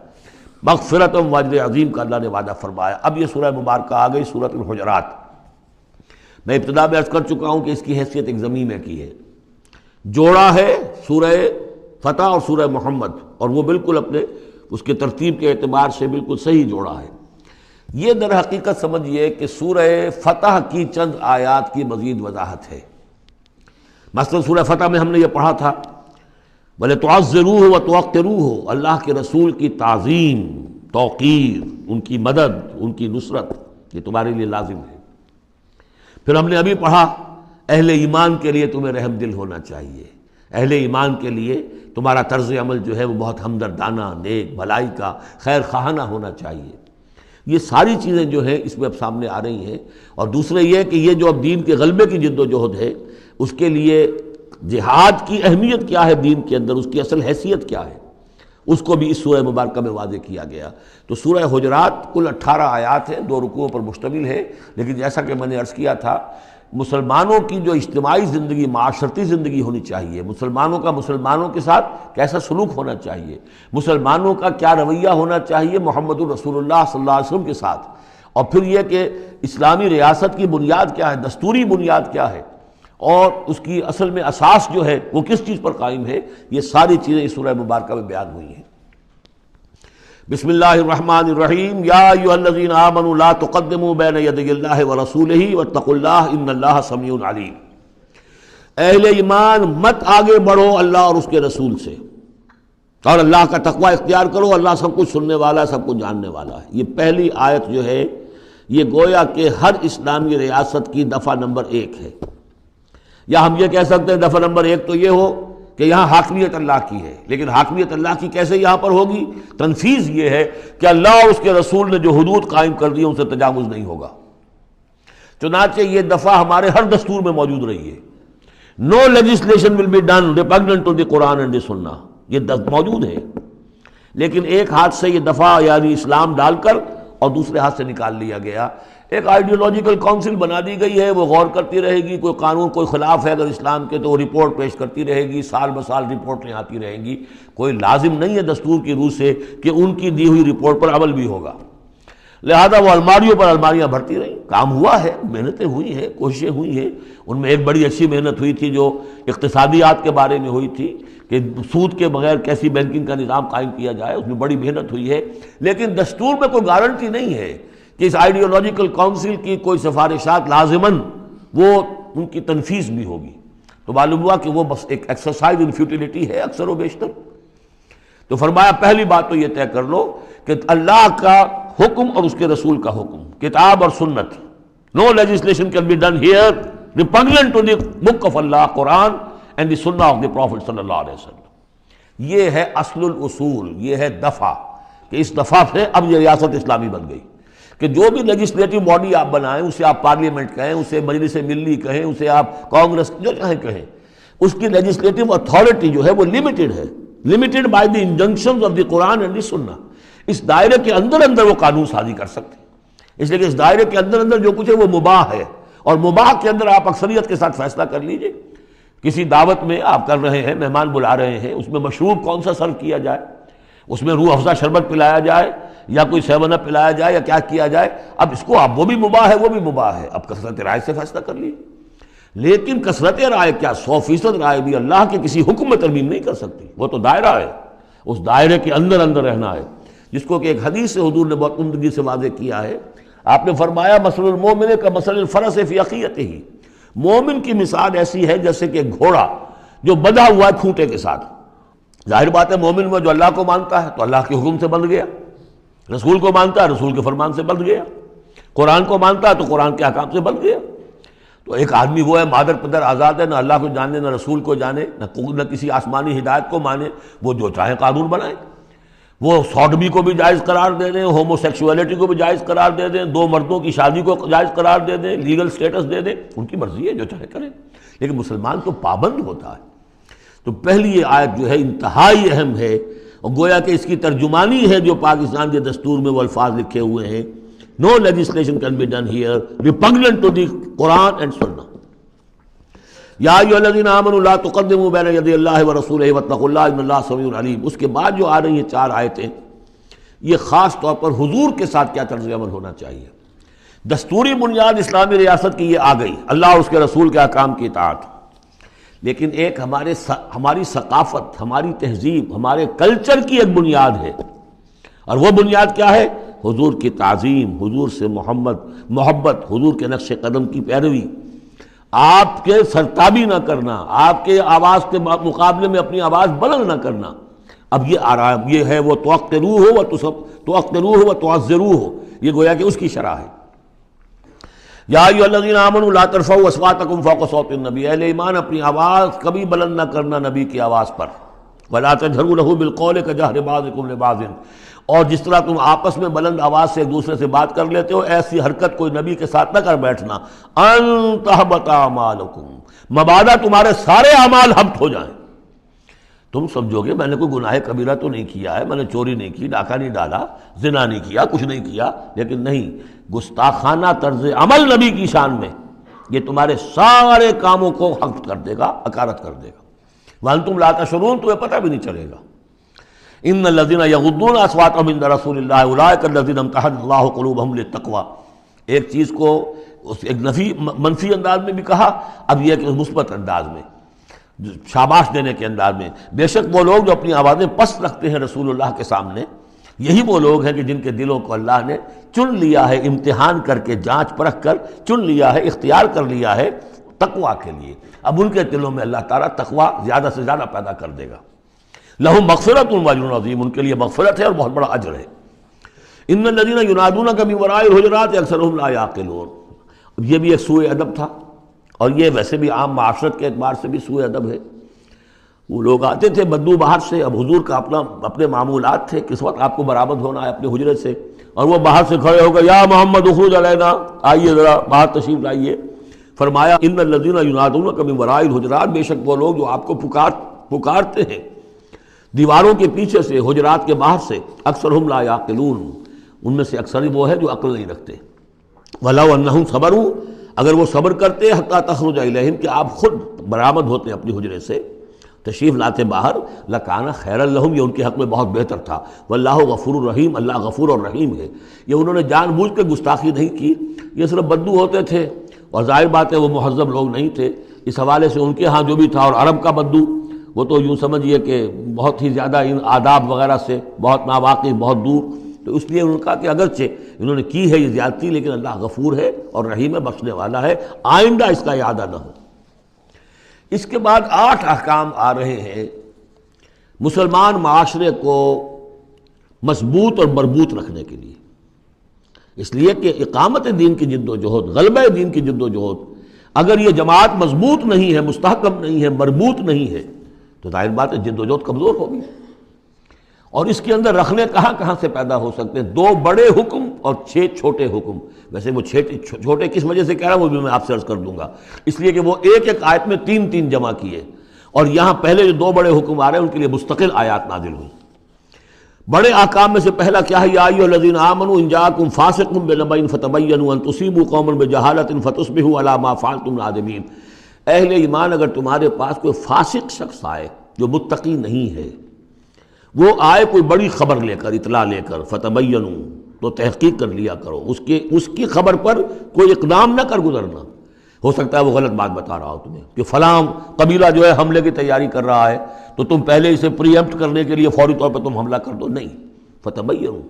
مغفرت و اجر عظیم کا اللہ نے وعدہ فرمایا۔ اب یہ سورہ مبارکہ آ گئی سورۃ الحجرات۔ میں ابتدا میں عرض کر چکا ہوں کہ اس کی حیثیت ایک ضمیمے کی ہے، جوڑا ہے سورہ فتح اور سورہ محمد، اور وہ بالکل اپنے اس کے ترتیب کے اعتبار سے بالکل صحیح جوڑا ہے۔ یہ در حقیقت سمجھیے کہ سورہ فتح کی چند آیات کی مزید وضاحت ہے۔ مثلا سورہ فتح میں ہم نے یہ پڑھا تھا وَلِتُعَزِّرُوهُ وَتُوَقِّرُوهُ، اللہ کے رسول کی تعظیم، توقیر، ان کی مدد، ان کی نصرت، یہ تمہارے لیے لازم ہے۔ پھر ہم نے ابھی پڑھا اہل ایمان کے لیے تمہیں رحم دل ہونا چاہیے، اہل ایمان کے لیے تمہارا طرز عمل جو ہے وہ بہت ہمدردانہ، نیک، بھلائی کا، خیر خواہانہ ہونا چاہیے۔ یہ ساری چیزیں جو ہیں اس میں اب سامنے آ رہی ہیں۔ اور دوسرے یہ کہ یہ جو اب دین کے غلبے کی جد و جہد ہے اس کے لیے جہاد کی اہمیت کیا ہے دین کے اندر، اس کی اصل حیثیت کیا ہے، اس کو بھی اس سورہ مبارکہ میں واضح کیا گیا۔ تو سورہ حجرات کل 18 آیات ہیں، 2 رکوعوں پر مشتمل ہے، لیکن جیسا کہ میں نے عرض کیا تھا مسلمانوں کی جو اجتماعی زندگی، معاشرتی زندگی ہونی چاہیے، مسلمانوں کا مسلمانوں کے ساتھ کیسا سلوک ہونا چاہیے، مسلمانوں کا کیا رویہ ہونا چاہیے محمد الرسول اللہ صلی اللہ علیہ وسلم کے ساتھ، اور پھر یہ کہ اسلامی ریاست کی بنیاد کیا ہے، دستوری بنیاد کیا ہے، اور اس کی اصل میں اساس جو ہے وہ کس چیز پر قائم ہے، یہ ساری چیزیں اس سورہ مبارکہ میں بیان ہوئی ہیں۔ بسم اللہ الرحمن الرحیم، یا ایھا الذین آمنوا لا تقدموا بین یدی اللہ ورسولہ واتقوا اللہ ان اللہ سمیع علیم۔ اہل ایمان مت آگے بڑھو اللہ اور اس کے رسول سے، اور اللہ کا تقوی اختیار کرو، اللہ سب کچھ سننے والا ہے، سب کچھ جاننے والا ہے۔ یہ پہلی آیت جو ہے یہ گویا کہ ہر اسلامی ریاست کی دفعہ نمبر 1 ہے، یا ہم یہ کہہ سکتے ہیں دفعہ نمبر 1 تو یہ ہو کہ یہاں حاکمیت اللہ کی ہے، لیکن حاکمیت اللہ کی کیسے یہاں پر ہوگی؟ تنفیذ یہ ہے کہ اللہ اور اس کے رسول نے جو حدود قائم کر دی ان سے تجاوز نہیں ہوگا۔ چنانچہ یہ دفعہ ہمارے ہر دستور میں موجود رہی ہے، no legislation will be done repugnant to the Quran and the Sunnah, یہ موجود ہے، لیکن ایک ہاتھ سے یہ دفعہ یعنی اسلام ڈال کر اور دوسرے ہاتھ سے نکال لیا گیا۔ ایک آئیڈیولوجیکل کونسل بنا دی گئی ہے، وہ غور کرتی رہے گی، کوئی قانون کوئی خلاف ہے اگر اسلام کے تو وہ رپورٹ پیش کرتی رہے گی، سال بسال رپورٹیں آتی رہیں گی، کوئی لازم نہیں ہے دستور کی روح سے کہ ان کی دی ہوئی رپورٹ پر عمل بھی ہوگا، لہذا وہ الماریوں پر الماریاں بھرتی رہیں۔ کام ہوا ہے، محنتیں ہوئی ہیں، کوششیں ہوئی ہیں، ان میں ایک بڑی اچھی محنت ہوئی تھی جو اقتصادیات کے بارے میں ہوئی تھی کہ سود کے بغیر کیسی بینکنگ کا نظام قائم کیا جائے، اس میں بڑی محنت ہوئی ہے، لیکن دستور میں کوئی گارنٹی نہیں ہے کہ اس آئیڈیولوجیکل کونسل کی کوئی سفارشات لازماً وہ ان کی تنفیذ بھی ہوگی، تو معلوم ہوا کہ وہ بس ایک ایکسرسائز ان فیوٹیلیٹی ہے اکثر و بیشتر۔ تو فرمایا پہلی بات تو یہ طے کر لو کہ اللہ کا حکم اور اس کے رسول کا حکم، کتاب اور سنت، no legislation can be done here repugnant to the book of Allah Quran and the Sunnah of the profit صلی اللہ علیہ وسلم۔ یہ ہے اصل الاصول، یہ ہے دفعہ، کہ اس دفعہ سے اب یہ ریاست اسلامی بن گئی کہ جو بھی لیجسلیٹو باڈی آپ بنائیں، اسے آپ پارلیمنٹ کہیں، اسے مجلس ملی کہیں، اسے آپ کانگریس جو چاہیں کہیں، اس کی لیجسلیٹو اتھارٹی جو ہے وہ لمیٹڈ ہے، limited by the injunctions of the Quran and the Sunnah. اس دائرے کے اندر اندر وہ قانون سازی کر سکتے ہیں، اس لیے کہ اس دائرے کے اندر اندر جو کچھ ہے وہ مباح ہے، اور مباح کے اندر آپ اکثریت کے ساتھ فیصلہ کر لیجئے۔ کسی دعوت میں آپ کر رہے ہیں، مہمان بلا رہے ہیں، اس میں مشروب کون سا سرو کیا جائے، اس میں روح افزا شربت پلایا جائے یا کوئی 7 اپ پلایا جائے یا کیا کیا جائے، اب اس کو آپ وہ بھی مباح ہے وہ بھی مباح ہے، اب کثرت رائے سے فیصلہ کر لیجیے۔ لیکن کثرت رائے کیا 100% رائے بھی اللہ کے کسی حکم میں ترمیم نہیں کر سکتی، وہ تو دائرہ ہے، اس دائرے کے اندر اندر رہنا ہے، جس کو کہ ایک حدیث سے حضور نے بہت عمدگی سے واضح کیا ہے۔ آپ نے فرمایا مثل المومن کا مثل الفرس فی عقیتہ، مومن کی مثال ایسی ہے جیسے کہ گھوڑا جو بندھا ہوا ہے کھوٹے کے ساتھ۔ ظاہر بات ہے مومن میں جو اللہ کو مانتا ہے تو اللہ کے حکم سے بندھ گیا، رسول کو مانتا ہے رسول کے فرمان سے بندھ گیا، قرآن کو مانتا ہے تو قرآن کے احکام سے بندھ گیا۔ تو ایک آدمی وہ ہے مادر پدر آزاد ہے، نہ اللہ کو جانے نہ رسول کو جانے نہ کسی آسمانی ہدایت کو مانے، وہ جو چاہے قانون بنائے، وہ سوڈمی کو بھی جائز قرار دے دیں، ہومو سیکسولیٹی کو بھی جائز قرار دے دیں، 2 مردوں کی شادی کو جائز قرار دے دیں، لیگل سٹیٹس دے دیں، ان کی مرضی ہے جو چاہے کریں، لیکن مسلمان تو پابند ہوتا ہے۔ تو پہلی یہ آیت جو ہے انتہائی اہم ہے، اور گویا کہ اس کی ترجمانی ہے جو پاکستان کے دستور میں وہ الفاظ لکھے ہوئے ہیں، No legislation can be done here repugnant to the Quran and Sunnah. یا ایھا الذین آمنوا لا تقدموا بین یدی اللہ ورسولہ واتقوا اللہ ان اللہ سمیع علیم۔ اس کے بعد جو آ رہی ہیں 4 آیتیں، یہ خاص طور پر حضور کے ساتھ کیا طرز عمل ہونا چاہیے۔ دستوری بنیاد اسلامی ریاست کی یہ آ گئی، اللہ اور اس کے رسول کے احکام کی اطاعت، لیکن ایک ہماری ثقافت، ہماری تہذیب، ہمارے کلچر کی ایک بنیاد ہے، اور وہ بنیاد کیا ہے؟ حضور کی تعظیم، حضور سے محبت، حضور کے نقش قدم کی پیروی، آپ کے سرتابی نہ کرنا، آپ کے آواز کے مقابلے میں اپنی آواز بلند نہ کرنا۔ اب یہ آرام یہ ہے، وہ توقروہ و تعزروہ، یہ گویا کہ اس کی شرح ہے۔ یا ایھا الذین آمنوا لا ترفعوا اصواتکم فوق صوت النبی، اہل ایمان اپنی آواز کبھی بلند نہ کرنا نبی کی آواز پر، ولا تجہروا لہ بالقول کجہر بعضکم لبعض، اور جس طرح تم آپس میں بلند آواز سے ایک دوسرے سے بات کر لیتے ہو، ایسی حرکت کوئی نبی کے ساتھ نہ کر بیٹھنا، ان تحبط اعمالکم، مبادا تمہارے سارے اعمال حبط ہو جائیں۔ تم سمجھو گے میں نے کوئی گناہ کبیرہ تو نہیں کیا ہے، میں نے چوری نہیں کی، ڈاکہ نہیں ڈالا، زنا نہیں کیا، کچھ نہیں کیا، لیکن نہیں، گستاخانہ طرز عمل نبی کی شان میں یہ تمہارے سارے کاموں کو حبط کر دے گا، اکارت کر دے گا، وانتم لا تشعرون، تمہیں پتہ بھی نہیں چلے گا۔ ان الذین یغضون اصواتهم عند رسول اللہ اولئک الذین امتحن اللہ قلوبهم للتقوی، ایک چیز کو ایک منفی انداز میں بھی کہا، اب یہ کہ مثبت انداز میں، شاباش دینے کے انداز میں، بے شک وہ لوگ جو اپنی آوازیں پست رکھتے ہیں رسول اللہ کے سامنے، یہی وہ لوگ ہیں کہ جن کے دلوں کو اللہ نے چن لیا ہے، امتحان کر کے جانچ پرکھ کر چن لیا ہے، اختیار کر لیا ہے تقوی کے لیے۔ اب ان کے دلوں میں اللہ تعالیٰ تقوی زیادہ سے زیادہ پیدا کر دے گا۔ لہم مغفرۃ واجر عظیم، ان کے لیے مغفرت ہے اور بہت بڑا اجر ہے۔ ان الذین ینادونک من وراء الحجرات اکثرهم لا یعقلون، یہ بھی ایک سوء ادب تھا، اور یہ ویسے بھی عام معاشرت کے اعتبار سے بھی سوء ادب ہے۔ وہ لوگ آتے تھے بدو باہر سے، اب حضور کا اپنے معمولات تھے، کس وقت آپ کو برآمد ہونا ہے اپنے حجرے سے، اور وہ باہر سے کھڑے ہو گئے، یا محمد اخرج علینا، آئیے ذرا باہر تشریف لائیے۔ فرمایا ان الذین ینادونک من وراء الحجرات، بے شک وہ لوگ جو آپ کو پکارتے ہیں دیواروں کے پیچھے سے، حجرات کے باہر سے، اکثرهم لا یعقلون، ان میں سے اکثر وہ ہے جو عقل نہیں رکھتے۔ وَلَوْ أَنَّهُمْ صَبَرُوا، اگر وہ صبر کرتے حتیٰ تخرج الیہم، کہ آپ خود برآمد ہوتے اپنی حجرے سے، تشریف لاتے باہر، لَكَانَ خَيْرًا لَهُمْ، یہ ان کے حق میں بہت بہتر تھا۔ وَاللَّهُ غَفُورٌ رَحِيمٌ، اللہ غفور اور رحیم ہے۔ یہ انہوں نے جان بوجھ کے گستاخی نہیں کی، یہ صرف بدو ہوتے تھے، اور ظاہر بات ہے وہ مہذب لوگ نہیں تھے، اس حوالے سے ان کے ہاں جو بھی تھا، اور عرب کا بدو وہ تو یوں سمجھیے کہ بہت ہی زیادہ ان آداب وغیرہ سے بہت ناواقف، بہت دور، تو اس لیے انہوں نے کہا کہ اگرچہ انہوں نے کی ہے یہ زیادتی، لیکن اللہ غفور ہے اور رحیم ہے، بخشنے والا ہے، آئندہ اس کا اعادہ نہ ہو۔ اس کے بعد 8 احکام آ رہے ہیں مسلمان معاشرے کو مضبوط اور مربوط رکھنے کے لیے، اس لیے کہ اقامت دین کی جد و جہد، غلبہ دین کی جد و جہد، اگر یہ جماعت مضبوط نہیں ہے، مستحکم نہیں ہے، مربوط نہیں ہے، تو ظاہر بات ہے جد و جہد کمزور ہوگی. اور اس کے اندر رکھنے کہاں سے پیدا ہو سکتے ہیں؟ 2 بڑے حکم اور 6 چھوٹے حکم. ویسے وہ چھوٹے کس وجہ سے کہہ رہا ہوں وہ بھی میں آپ سے عرض کر دوں گا. اس لیے کہ وہ ایک آیت میں 3 جمع کیے، اور یہاں پہلے جو 2 بڑے حکم آ رہے ہیں ان کے لیے مستقل آیات نازل ہوئی. بڑے احکام میں سے پہلا کیا ہے؟ یا ایھا الذین آمنوا ان جاءکم فاسق بنبأ فتبینوا ان تصیبوا قوما بجہالۃ فتصبحوا علی ما فعلتم نادمین. اہل ایمان، اگر تمہارے پاس کوئی فاسق شخص آئے جو متقی نہیں ہے، وہ آئے کوئی بڑی خبر لے کر، اطلاع لے کر، فتبینوا، تو تحقیق کر لیا کرو، اس کی خبر پر کوئی اقدام نہ کر گزرنا. ہو سکتا ہے وہ غلط بات بتا رہا ہو تمہیں کہ فلاں قبیلہ جو ہے حملے کی تیاری کر رہا ہے، تو تم پہلے اسے پری ایمپٹ کرنے کے لیے فوری طور پر تم حملہ کر دو. نہیں، فتبینوا،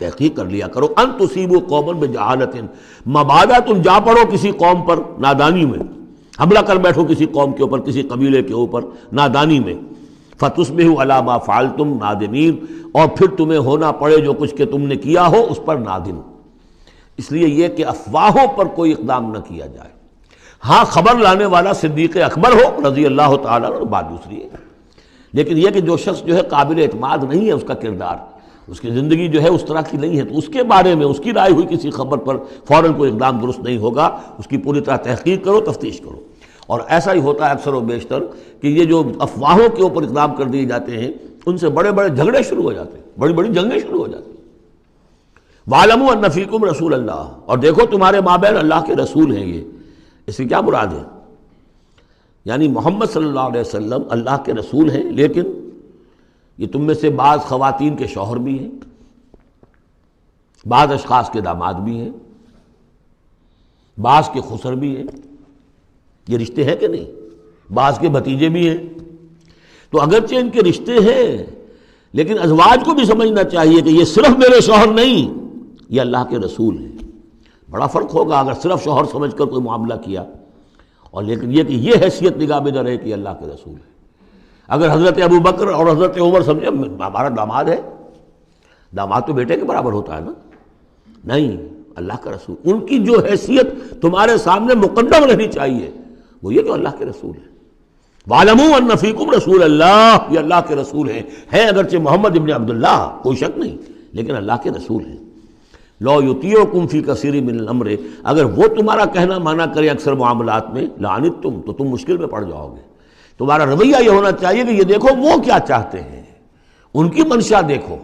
تحقیق کر لیا کرو. ان تصیبوا قوما بجہالۃ، مبادا تم جا پڑو کسی قوم پر نادانی میں، حملہ کر بیٹھو کسی قوم کے اوپر، کسی قبیلے کے اوپر نادانی میں، فتصبحوا علی ما فعلتم نادمین، اور پھر تمہیں ہونا پڑے جو کچھ کہ تم نے کیا ہو اس پر نادم. اس لیے یہ کہ افواہوں پر کوئی اقدام نہ کیا جائے. ہاں خبر لانے والا صدیق اکبر ہو رضی اللہ تعالیٰ عنہ، بات دوسری ہے. لیکن یہ کہ جو شخص جو ہے قابل اعتماد نہیں ہے، اس کا کردار، اس کی زندگی جو ہے اس طرح کی نہیں ہے، تو اس کے بارے میں اس کی رائے ہوئی کسی خبر پر فوراً کوئی اقدام درست نہیں ہوگا. اس کی پوری طرح تحقیق کرو، تفتیش کرو. اور ایسا ہی ہوتا ہے اکثر و بیشتر کہ یہ جو افواہوں کے اوپر اقدام کر دیے جاتے ہیں، ان سے بڑے بڑے جھگڑے شروع ہو جاتے ہیں، بڑی بڑی جنگیں شروع ہو جاتی ہیں. وَاعْلَمُوا أَنَّ فِيكُمْ رَسُولَ اللَّهِ، اور دیکھو تمہارے مابین اللہ کے رسول ہیں. یہ اس سے کیا مراد ہے؟ یعنی محمد صلی اللہ علیہ وسلم اللہ کے رسول ہیں، لیکن یہ تم میں سے بعض خواتین کے شوہر بھی ہیں، بعض اشخاص کے داماد بھی ہیں، بعض کے خسر بھی ہیں. یہ رشتے ہیں کہ نہیں؟ بعض کے بھتیجے بھی ہیں. تو اگرچہ ان کے رشتے ہیں، لیکن ازواج کو بھی سمجھنا چاہیے کہ یہ صرف میرے شوہر نہیں، یہ اللہ کے رسول ہیں. بڑا فرق ہوگا اگر صرف شوہر سمجھ کر کوئی معاملہ کیا، اور لیکن یہ کہ یہ حیثیت نگاہ میں نہ رہے کہ یہ اللہ کے رسول ہے. اگر حضرت ابو بکر اور حضرت عمر سمجھے ہمارا داماد ہے، داماد تو بیٹے کے برابر ہوتا ہے نا، نہیں، اللہ کا رسول. ان کی جو حیثیت تمہارے سامنے مقدم رہنی چاہیے وہ یہ کہ اللہ کے رسول ہیں. وَاعْلَمُوا أَنَّ فِيكُمْ رَسُولَ اللَّهِ، یہ اللہ کے رسول ہیں اگرچہ محمد ابن عبداللہ، کوئی شک نہیں، لیکن اللہ کے رسول ہیں. لَوْ يُطِيعُكُمْ فِي كَثِيرٍ مِّنَ الْأَمْرِ، اگر وہ تمہارا کہنا مانا کرے اکثر معاملات میں، لَعَنِتُّمْ، تو تم مشکل میں پڑ جاؤ گے. تمہارا رویہ یہ ہونا چاہیے کہ یہ دیکھو وہ کیا چاہتے ہیں، ان کی منشا دیکھو.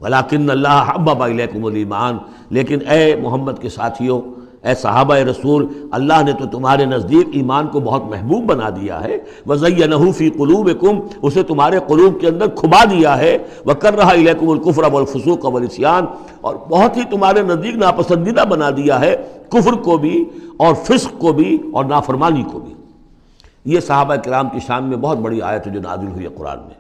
وَلَكِنَّ اللَّهَ حَبَّبَ إِلَيْكُمُ الْإِيمَانَ، لیکن اے محمد کے ساتھیو، اے صحابہ رسول، اللہ نے تو تمہارے نزدیک ایمان کو بہت محبوب بنا دیا ہے. وَزَيَّنَهُ فِي قُلُوبِكُمْ، اسے تمہارے قلوب کے اندر کھبا دیا ہے. وَكَرَّهَ إِلَيْكُمُ الْكُفْرَ وَالْفُسُوقَ وَالْعِصْيَانَ، اور بہت ہی تمہارے نزدیک ناپسندیدہ بنا دیا ہے کفر کو بھی اور فسق کو بھی اور نافرمانی کو بھی. یہ صحابہ کرام کی شان میں بہت بڑی آیت ہے جو نازل ہوئی ہے قرآن میں.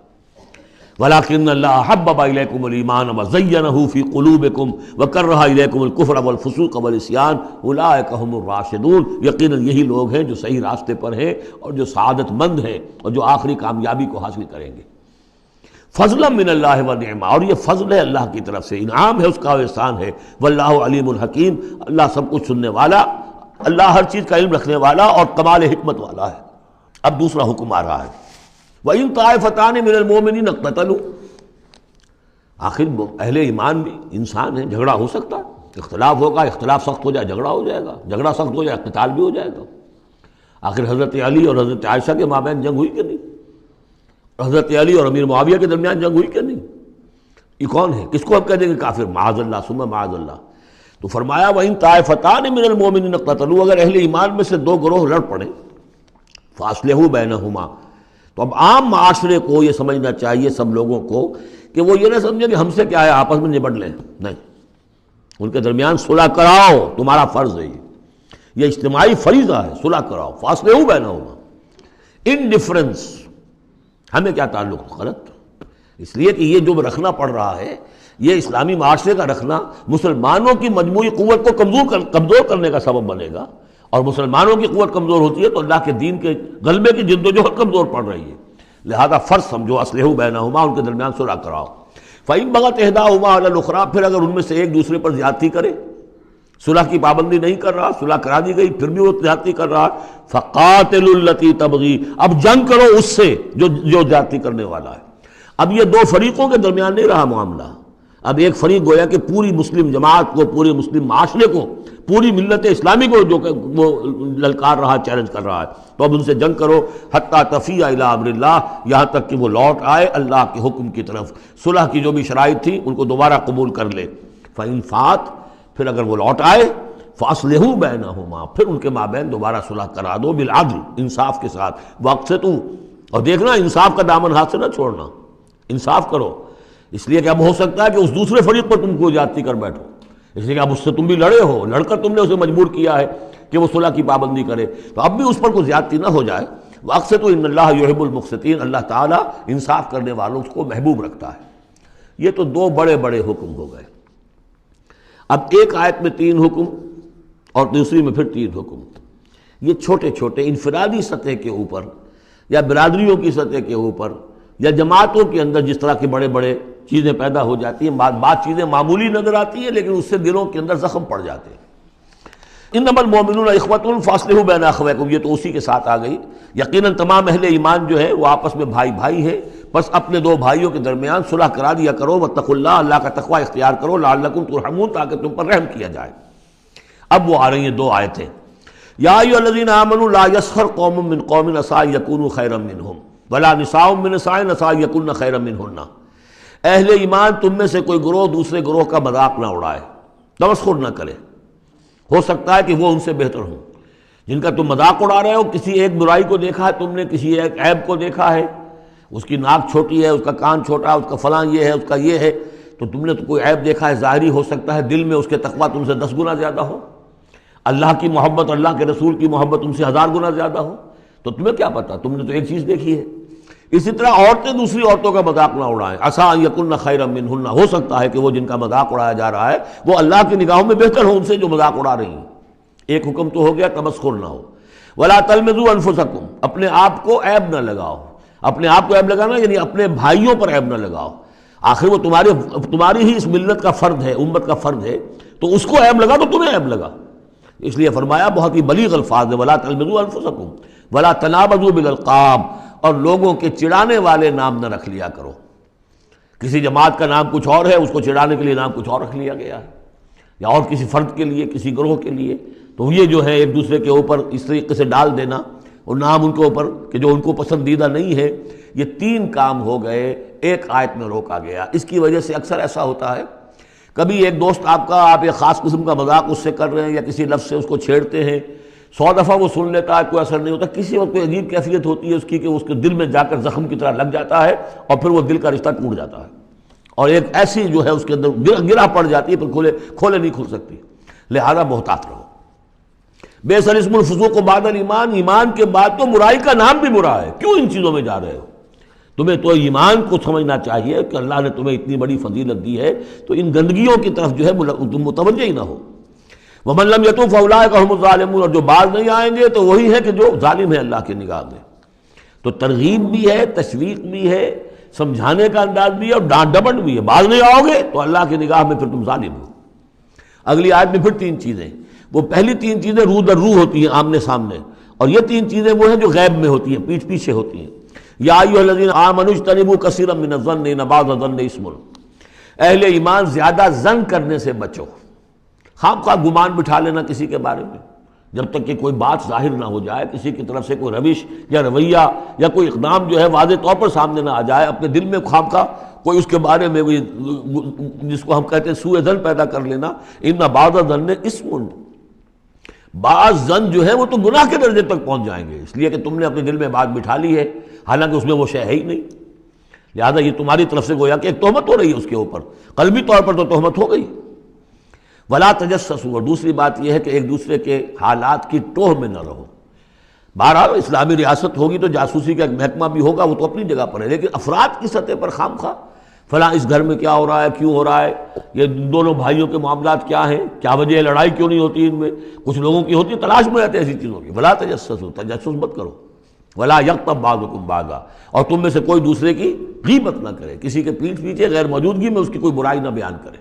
وَلَكِنَّ اللَّهَ حَبَّبَ إِلَيْكُمُ الْإِيمَانَ وَزَيَّنَهُ فِي قُلُوبِكُمْ وَكَرَّهَ إِلَيْكُمُ الْكُفْرَ وَالْفُسُوقَ وَالْعِصْيَانَ أُولَٰئِكَ هُمُ الرَّاشِدُونَ، یقیناً یہی لوگ ہیں جو صحیح راستے پر ہیں اور جو سعادت مند ہیں اور جو آخری کامیابی کو حاصل کریں گے. فضلا من اللہ ونعما، اور یہ فضل ہے اللہ کی طرف سے، انعام ہے اس کا، احسان ہے. واللہ علیم الحکیم، اللہ سب کچھ سننے والا، اللہ ہر چیز کا علم رکھنے والا اور کمال حکمت والا ہے. اب دوسرا حکم آ رہا ہے، وَإِن طَائِفَتَانِ مِنَ الْمُؤْمِنِينَ اقْتَتَلُوا، آخر اہل ایمان بھی انسان ہیں، جھگڑا ہو سکتا ہے، اختلاف ہوگا، اختلاف سخت ہو جائے جھگڑا ہو جائے گا، جھگڑا سخت ہو جائے قتال بھی ہو جائے گا. آخر حضرت علی اور حضرت عائشہ کے مابین جنگ ہوئی کہ نہیں؟ حضرت علی اور امیر معاویہ کے درمیان جنگ ہوئی کہ نہیں؟ یہ کون ہے؟ کس کو ہم کہہ دیں گے کافر؟ معاذ اللہ ثم معاذ اللہ. تو فرمایا وَإِن طَائِفَتَانِ مِنَ الْمُؤْمِنِينَ اقْتَتَلُوا، اگر اہل ایمان میں سے 2 گروہ لڑ پڑے، فَأَصْلِحُوا بَيْنَهُمَا، تو اب عام معاشرے کو یہ سمجھنا چاہیے، سب لوگوں کو، کہ وہ یہ نہ سمجھے کہ ہم سے کیا ہے، آپس میں نبٹ لیں. نہیں، ان کے درمیان صلح کراؤ، تمہارا فرض ہے، یہ اجتماعی فریضہ ہے، صلح کراؤ. فَأَصْلِحُوا بَيْنَهُمَا، انڈیفرنس ہمیں کیا تعلق؟ غلط. اس لیے کہ یہ جو رکھنا پڑ رہا ہے، یہ اسلامی معاشرے کا رکھنا مسلمانوں کی مجموعی قوت کو کمزور کرنے کا سبب بنے گا، اور مسلمانوں کی قوت کمزور ہوتی ہے تو اللہ کے دین کے غلبے کی جد و جہد کمزور پڑ رہی ہے. لہذا فرض سمجھو، اصلحوا بینہما، ان کے درمیان صلح کراؤ. فإن بغت إحداہما علی الأخری، پھر اگر ان میں سے ایک دوسرے پر زیادتی کرے، صلح کی پابندی نہیں کر رہا، صلح کرا دی گئی پھر بھی وہ زیادتی کر رہا، فقاتلوا التی تبغی، اب جنگ کرو اس سے جو زیادتی کرنے والا ہے۔ اب یہ دو فریقوں کے درمیان نہیں رہا معاملہ، اب ایک فریق گویا کہ پوری مسلم جماعت کو، پورے مسلم معاشرے کو، پوری ملت اسلامی کو جو کہ وہ للکار رہا، چیلنج کر رہا ہے، تو اب ان سے جنگ کرو حتی تفیء الی امر اللہ، یہاں تک کہ وہ لوٹ آئے اللہ کے حکم کی طرف۔ صلح کی جو بھی شرائط تھی ان کو دوبارہ قبول کر لے۔ فإن فات، پھر اگر وہ لوٹ آئے، فاصلحوا بینہما، پھر ان کے مابین دوبارہ صلح کرا دو، بالعدل، انصاف کے ساتھ، واقسطوا، اور دیکھنا انصاف کا دامن ہاتھ سے نہ چھوڑنا، انصاف کرو، اس لیے کہ اب ہو سکتا ہے کہ اس دوسرے فریق پر تم کو زیادتی کر بیٹھو، اس لیے کہ اب اس سے تم بھی لڑے ہو، لڑ کر تم نے اسے مجبور کیا ہے کہ وہ صلح کی پابندی کرے، تو اب بھی اس پر کوئی زیادتی نہ ہو جائے۔ واقسطوا ان اللہ یحب المقسطین، اللہ تعالیٰ انصاف کرنے والوں کو محبوب رکھتا ہے۔ یہ تو دو بڑے بڑے حکم ہو گئے۔ اب ایک آیت میں 3 حکم اور دوسری میں پھر 3 حکم، یہ چھوٹے چھوٹے انفرادی سطح کے اوپر یا برادریوں کی سطح کے اوپر یا جماعتوں کے اندر جس طرح کے بڑے بڑے چیزیں پیدا ہو جاتی ہیں، بعض چیزیں معمولی نظر آتی ہیں لیکن اس سے دلوں کے اندر زخم پڑ جاتے ہیں۔ انما المؤمنون اخوۃ فاصلحوا بین اخویکم، یہ تو اسی کے ساتھ آ گئی۔ یقیناً تمام اہل ایمان جو ہے وہ آپس میں بھائی بھائی ہے، بس اپنے دو بھائیوں کے درمیان صلح کرا دیا کرو، واتقوا اللہ، اللہ کا تقوی اختیار کرو، لعلکم ترحمون، تاکہ تم پر رحم کیا جائے۔ اب وہ آ رہی ہیں 2 آیتیں، یا ایھا الذین آمنوا لا یسخر قوم من قوم عسى ان یکونوا خیرا منہم ولا نساء من نساء عسى ان یکن خیرا منہن۔ اہل ایمان تم میں سے کوئی گروہ دوسرے گروہ کا مذاق نہ اڑائے، تمسخر نہ کرے، ہو سکتا ہے کہ وہ ان سے بہتر ہوں۔ جن کا تم مذاق اڑا رہے ہو، کسی ایک برائی کو دیکھا ہے تم نے، کسی ایک عیب کو دیکھا ہے، اس کی ناک چھوٹی ہے، اس کا کان چھوٹا ہے، اس کا فلاں یہ ہے، اس کا یہ ہے، تو تم نے تو کوئی عیب دیکھا ہے ظاہری، ہو سکتا ہے دل میں اس کے تقویٰ تم سے 10 گنا زیادہ ہو، اللہ کی محبت، اللہ کے رسول کی محبت تم سے 1000 گنا زیادہ ہو، تو تمہیں کیا پتا، تم نے تو ایک چیز دیکھی ہے۔ اسی طرح عورتیں دوسری عورتوں کا مذاق نہ اڑائیں، عسیٰ ان یکن خیرا منہن، ہو سکتا ہے کہ وہ جن کا مذاق اڑایا جا رہا ہے وہ اللہ کی نگاہوں میں بہتر ہو ان سے جو مذاق اڑا رہی ہیں۔ ایک حکم تو ہو گیا تمسخر نہ ہو۔ ولا تلمزوا انفسکم، اپنے آپ کو عیب نہ لگاؤ، اپنے آپ کو عیب لگانا یعنی اپنے بھائیوں پر عیب نہ لگاؤ، آخر وہ تمہاری ہی اس ملت کا فرد ہے، امت کا فرد ہے، تو اس کو عیب لگا تو تمہیں عیب لگا، اس لیے فرمایا بہت ہی بلیغ الفاظ ہے، ولا تلمزوا انفسکم ولا تنابزوا بالالقاب، اور لوگوں کے چڑانے والے نام نہ رکھ لیا کرو۔ کسی جماعت کا نام کچھ اور ہے، اس کو چڑانے کے لیے نام کچھ اور رکھ لیا گیا ہے، یا اور کسی فرد کے لیے، کسی گروہ کے لیے، تو یہ جو ہے ایک دوسرے کے اوپر اس طریقے سے ڈال دینا اور نام ان کے اوپر کہ جو ان کو پسندیدہ نہیں ہے، یہ 3 کام ہو گئے، ایک آیت میں روکا گیا۔ اس کی وجہ سے اکثر ایسا ہوتا ہے، کبھی ایک دوست آپ ایک خاص قسم کا مذاق اس سے کر رہے ہیں یا کسی لفظ سے اس کو چھیڑتے ہیں، 100 دفعہ وہ سن لیتا ہے، کوئی اثر نہیں ہوتا، کسی وقت کوئی عجیب کیفیت ہوتی ہے اس کی کہ اس کے دل میں جا کر زخم کی طرح لگ جاتا ہے اور پھر وہ دل کا رشتہ ٹوٹ جاتا ہے، اور ایک ایسی جو ہے اس کے اندر گرہ پڑ جاتی ہے، پھر کھولے نہیں کھل سکتی۔ لہذا محتاط رہو۔ بئس الاسم الفسوق بعد الایمان، ایمان کے بعد تو برائی کا نام بھی برا ہے، کیوں ان چیزوں میں جا رہے ہو؟ تمہیں تو ایمان کو سمجھنا چاہیے کہ اللہ نے تمہیں اتنی بڑی فضیلت دی ہے، تو ان گندگیوں کی طرف جو ہے تم متوجہ ہی نہ ہو۔ وَمَن لَّمْ يَتُوب فَأُولَٰئِكَ هُمُ الظَّالِمُونَ، اور جو باز نہیں آئیں گے تو وہی ہے کہ جو ظالم ہے اللہ کی نگاہ میں۔ تو ترغیب بھی ہے، تشویق بھی ہے، سمجھانے کا انداز بھی ہے، اور ڈانٹ ڈپٹ بھی ہے۔ باز نہیں آؤ گے تو اللہ کی نگاہ میں پھر تم ظالم ہو۔ اگلی آیت میں پھر 3 چیزیں، وہ پہلی 3 چیزیں روح در روح ہوتی ہیں، آمنے سامنے، اور یہ 3 چیزیں وہ ہیں جو غیب میں ہوتی ہیں، پیٹھ پیچھے ہوتی ہیں۔ یا ایھا الذین آمنوا اجتنبوا کثیرا من الظن ان بعض الظن اسم، اہل ایمان زیادہ ظن کرنے سے بچو، خام خواہ گمان بٹھا لینا کسی کے بارے میں، جب تک کہ کوئی بات ظاہر نہ ہو جائے، کسی کی طرف سے کوئی روش یا رویہ یا کوئی اقدام جو ہے واضح طور پر سامنے نہ آ جائے، اپنے دل میں خام خواہ کوئی اس کے بارے میں جس کو ہم کہتے ہیں سوء ظن پیدا کر لینا، ان بعض الظن اسم، بعض ظن جو ہے وہ تو گناہ کے درجے تک پہنچ جائیں گے، اس لیے کہ تم نے اپنے دل میں بات بٹھا لی ہے حالانکہ اس میں وہ شے ہے ہی نہیں، لہذا یہ تمہاری طرف سے گویا کہ ایک تہمت ہو رہی ہے اس کے اوپر، قلبی طور پر تو تہمت ہو گئی۔ ولا تجسسوا، اور دوسری بات یہ ہے کہ ایک دوسرے کے حالات کی ٹوہ میں نہ رہو۔ بہرحال اسلامی ریاست ہوگی تو جاسوسی کا ایک محکمہ بھی ہوگا، وہ تو اپنی جگہ پر ہے، لیکن افراد کی سطح پر خام خواہ فلاں اس گھر میں کیا ہو رہا ہے، کیوں ہو رہا ہے، یہ دونوں بھائیوں کے معاملات کیا ہیں، کیا وجہ ہے، لڑائی کیوں نہیں ہوتی ان میں، کچھ لوگوں کی ہوتی ہے، تلاش میں رہتے ہیں ایسی چیزوں کی۔ ولا تجسسوا، تجسس مت کرو۔ ولا یغتب بعضکم بعضا، اور تم میں سے کوئی دوسرے کی غیبت نہ کرے، کسی کے پیٹھ پیچھے غیر موجودگی میں اس کی کوئی برائی نہ بیان کرے۔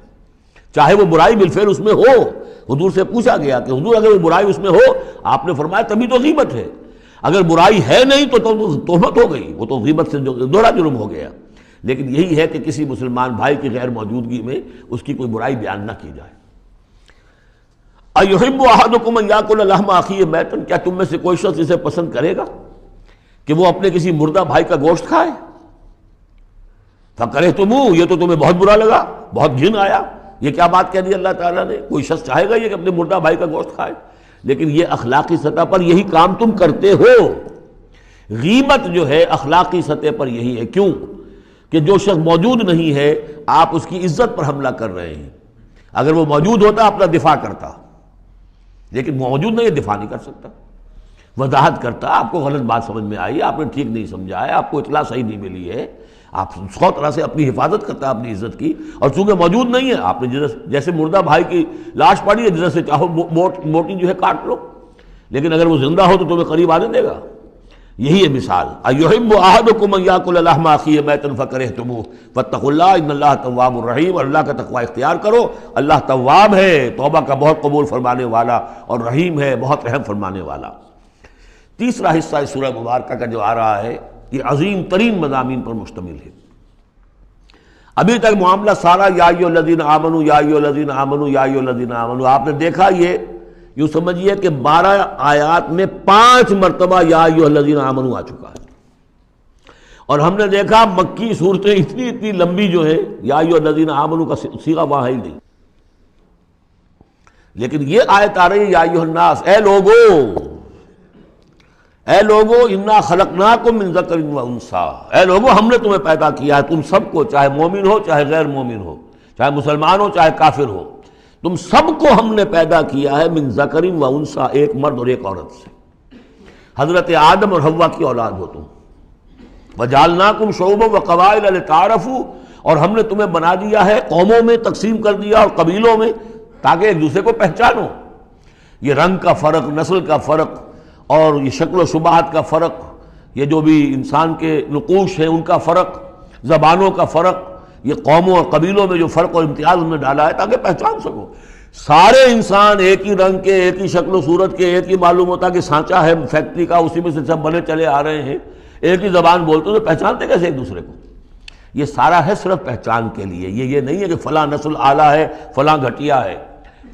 چاہے وہ برائی بالفعل اس میں ہو. حضور سے پوچھا گیا کہ حضور اگر وہ برائی اس میں ہو، آپ نے فرمایا تبھی تو غیبت ہے. اگر برائی ہے نہیں تو تہمت ہو گئی، وہ تو غیبت سے دوہرا جرم ہو گیا. لیکن یہی ہے کہ کسی مسلمان بھائی کی غیر موجودگی میں اس کی کوئی برائی بیان نہ کی جائے. اَيُحِبُّ أَحَدُكُمْ أَن يَأْكُلَ لَحْمَ أَخِيهِ مَيْتًا، کیا تم میں سے کوئی شخص اسے پسند کرے گا کہ وہ اپنے کسی مردہ بھائی کا گوشت کھائے؟ فَكَرِهْتُمُوهُ، یہ تو تمہیں بہت برا لگا، بہت گھن آیا. یہ کیا بات کہہ دی اللہ تعالیٰ نے؟ کوئی شخص چاہے گا یہ کہ اپنے مردہ بھائی کا گوشت کھائے؟ لیکن یہ اخلاقی سطح پر یہی کام تم کرتے ہو. غیبت جو ہے اخلاقی سطح پر یہی ہے. کیوں کہ جو شخص موجود نہیں ہے آپ اس کی عزت پر حملہ کر رہے ہیں. اگر وہ موجود ہوتا اپنا دفاع کرتا، لیکن موجود نہیں ہے، دفاع نہیں کر سکتا، وضاحت کرتا. آپ کو غلط بات سمجھ میں آئی، آپ نے ٹھیک نہیں سمجھا ہے، آپ کو اطلاع صحیح نہیں ملی ہے. آپ سو طرح سے اپنی حفاظت کرتا ہے اپنی عزت کی، اور چونکہ موجود نہیں ہے آپ نے جیسے مردہ بھائی کی لاش پڑی ہے جیسے چاہو موٹی جو ہے کاٹ لو، لیکن اگر وہ زندہ ہو تو تمہیں قریب آنے دے گا. یہی ہے مثال. اَيُحِبُّ أَحَدُكُمْ أَن يَأْكُلَ لَحْمَ أَخِيهِ مَيْتًا فَكَرِهْتُمُوهُ وَاتَّقُوا اللَّهَ إِنَّ اللَّهَ تَوَّابٌ رَحِيمٌ. اور اللہ کا تقوی اختیار کرو، اللہ تواب ہے، توبہ کا بہت قبول فرمانے والا، اور رحیم ہے، بہت رحم فرمانے والا. تیسرا حصہ اس سورہ مبارکہ کا جو آ رہا ہے یہ عظیم ترین مضامین پر مشتمل ہے. ابھی تک معاملہ سارا یا ایھا الذین آمنوا یا ایھا الذین آمنوا یا ایھا الذین آمنوا، آپ نے دیکھا یہ یوں سمجھیے کہ 12 آیات میں 5 مرتبہ یا ایھا الذین آمنوا آ چکا ہے. اور ہم نے دیکھا مکی صورتیں اتنی لمبی جو ہے یا ایھا الذین آمنوا کا صیغہ وہاں ہے ہی نہیں. لیکن یہ آیت آ رہی ہے یا ایھا الناس، اے لوگو انا خلقناکم من ذکر و انثی، اے لوگو ہم نے تمہیں پیدا کیا ہے، تم سب کو، چاہے مومن ہو چاہے غیر مومن ہو، چاہے مسلمان ہو چاہے کافر ہو، تم سب کو ہم نے پیدا کیا ہے من ذکر و انثی، ایک مرد اور ایک عورت سے. حضرت آدم اور حوا کی اولاد ہو تم. وجعلناکم شعوبا وقبائل لتعارفوا، اور ہم نے تمہیں بنا دیا ہے قوموں میں تقسیم کر دیا اور قبیلوں میں تاکہ ایک دوسرے کو پہچانو. یہ رنگ کا فرق، نسل کا فرق، اور یہ شکل و شباہت کا فرق، یہ جو بھی انسان کے نقوش ہیں ان کا فرق، زبانوں کا فرق، یہ قوموں اور قبیلوں میں جو فرق اور امتیاز انہوں نے ڈالا ہے تاکہ پہچان سکو. سارے انسان ایک ہی رنگ کے، ایک ہی شکل و صورت کے، ایک ہی معلوم ہوتا کہ سانچہ ہے فیکٹری کا، اسی میں سے سب بنے چلے آ رہے ہیں، ایک ہی زبان بولتے تو پہچانتے کیسے ایک دوسرے کو؟ یہ سارا ہے صرف پہچان کے لیے. یہ نہیں ہے کہ فلاں نسل اعلیٰ ہے، فلاں گھٹیا ہے،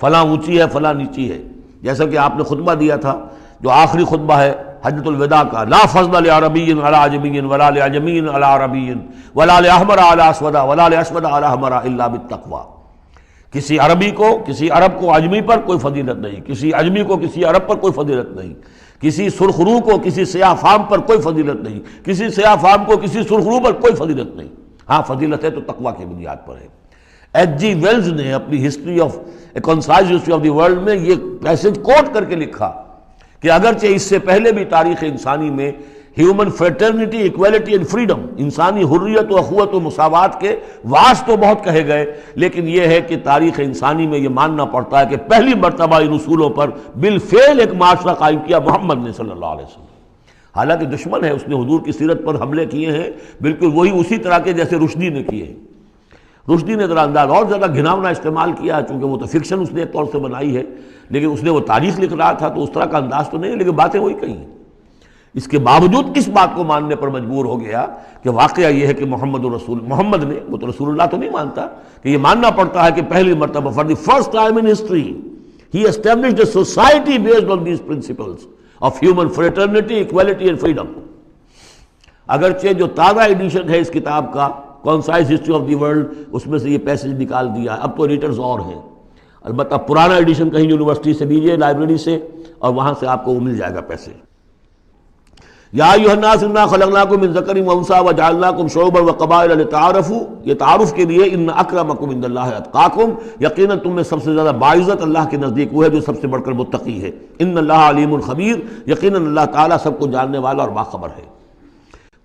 فلاں اونچی ہے، فلاں نیچی ہے. جیسا کہ آپ نے خطبہ دیا تھا جو آخری خطبہ ہے حجۃ الوداع کا، لا فضل لعربی علی عجمی ولا لعجمی علی عربی ولا لاحمر علی اسود ولا لاسود علی احمر الا بالتقوی. کسی عربی کو، کسی عرب کو عجمی پر کوئی فضیلت نہیں، کسی عجمی کو کسی عرب پر کوئی فضیلت نہیں، کسی سرخ رو کو کسی سیاہ فام پر کوئی فضیلت نہیں، کسی سیاہ فام کو کسی سرخ رو پر کوئی فضیلت نہیں. ہاں فضیلت ہے تو تقوی کی بنیاد پر ہے. ایچ جی ویلز نے اپنی history of a concise history of the world میں یہ پیسج کوٹ کر کے لکھا کہ اگرچہ اس سے پہلے بھی تاریخ انسانی میں human fraternity, equality and freedom, انسانی حریت و اخوت و مساوات کے واس تو بہت کہے گئے، لیکن یہ ہے کہ تاریخ انسانی میں یہ ماننا پڑتا ہے کہ پہلی مرتبہ ان اصولوں پر بالفعل ایک معاشرہ قائم کیا محمد نے صلی اللہ علیہ وسلم. حالانکہ دشمن ہے، اس نے حضور کی سیرت پر حملے کیے ہیں بالکل وہی اسی طرح کے جیسے رشدی نے کیے ہیں. رشدی نے ذرا انداز اور زیادہ گھناؤنا استعمال کیا چونکہ وہ تو فکشن اس نے ایک طور سے بنائی ہے، لیکن اس نے وہ تاریخ لکھ رہا تھا تو اس طرح کا انداز تو نہیں ہے، لیکن باتیں وہی کہیں. اس کے باوجود کس بات کو ماننے پر مجبور ہو گیا کہ واقعہ یہ ہے کہ محمد نے، وہ تو رسول اللہ تو نہیں مانتا، کہ یہ ماننا پڑتا ہے کہ پہلی مرتبہ for the first time in history ہی established a society based on these principles of human fraternity, equality and freedom. اگرچہ جو تازہ ایڈیشن ہے اس کتاب کا concise history of the world, اس میں سے یہ پیسج نکال دیا ہے. اب تو ایڈیٹرز اور ہیں، البتہ پرانا ایڈیشن کہیں یونیورسٹی سے لیجیے، لائبریری سے، اور وہاں سے آپ کو وہ مل جائے گا پیسج. یا ایھا الناس انا خلقناکم من ذکر و انثی وجعلناکم شعوبا وقبائل لتعارفوا، یہ تعارف کے لیے. ان اکرمکم عند اللہ اتقاکم، یقیناً تم میں سب سے زیادہ باعزت اللہ کے نزدیک وہ ہے جو سب سے بڑھ کر متقی ہے. ان اللہ علیم خبیر، یقیناً اللہ تعالیٰ سب کو جاننے والا اور باخبر ہے.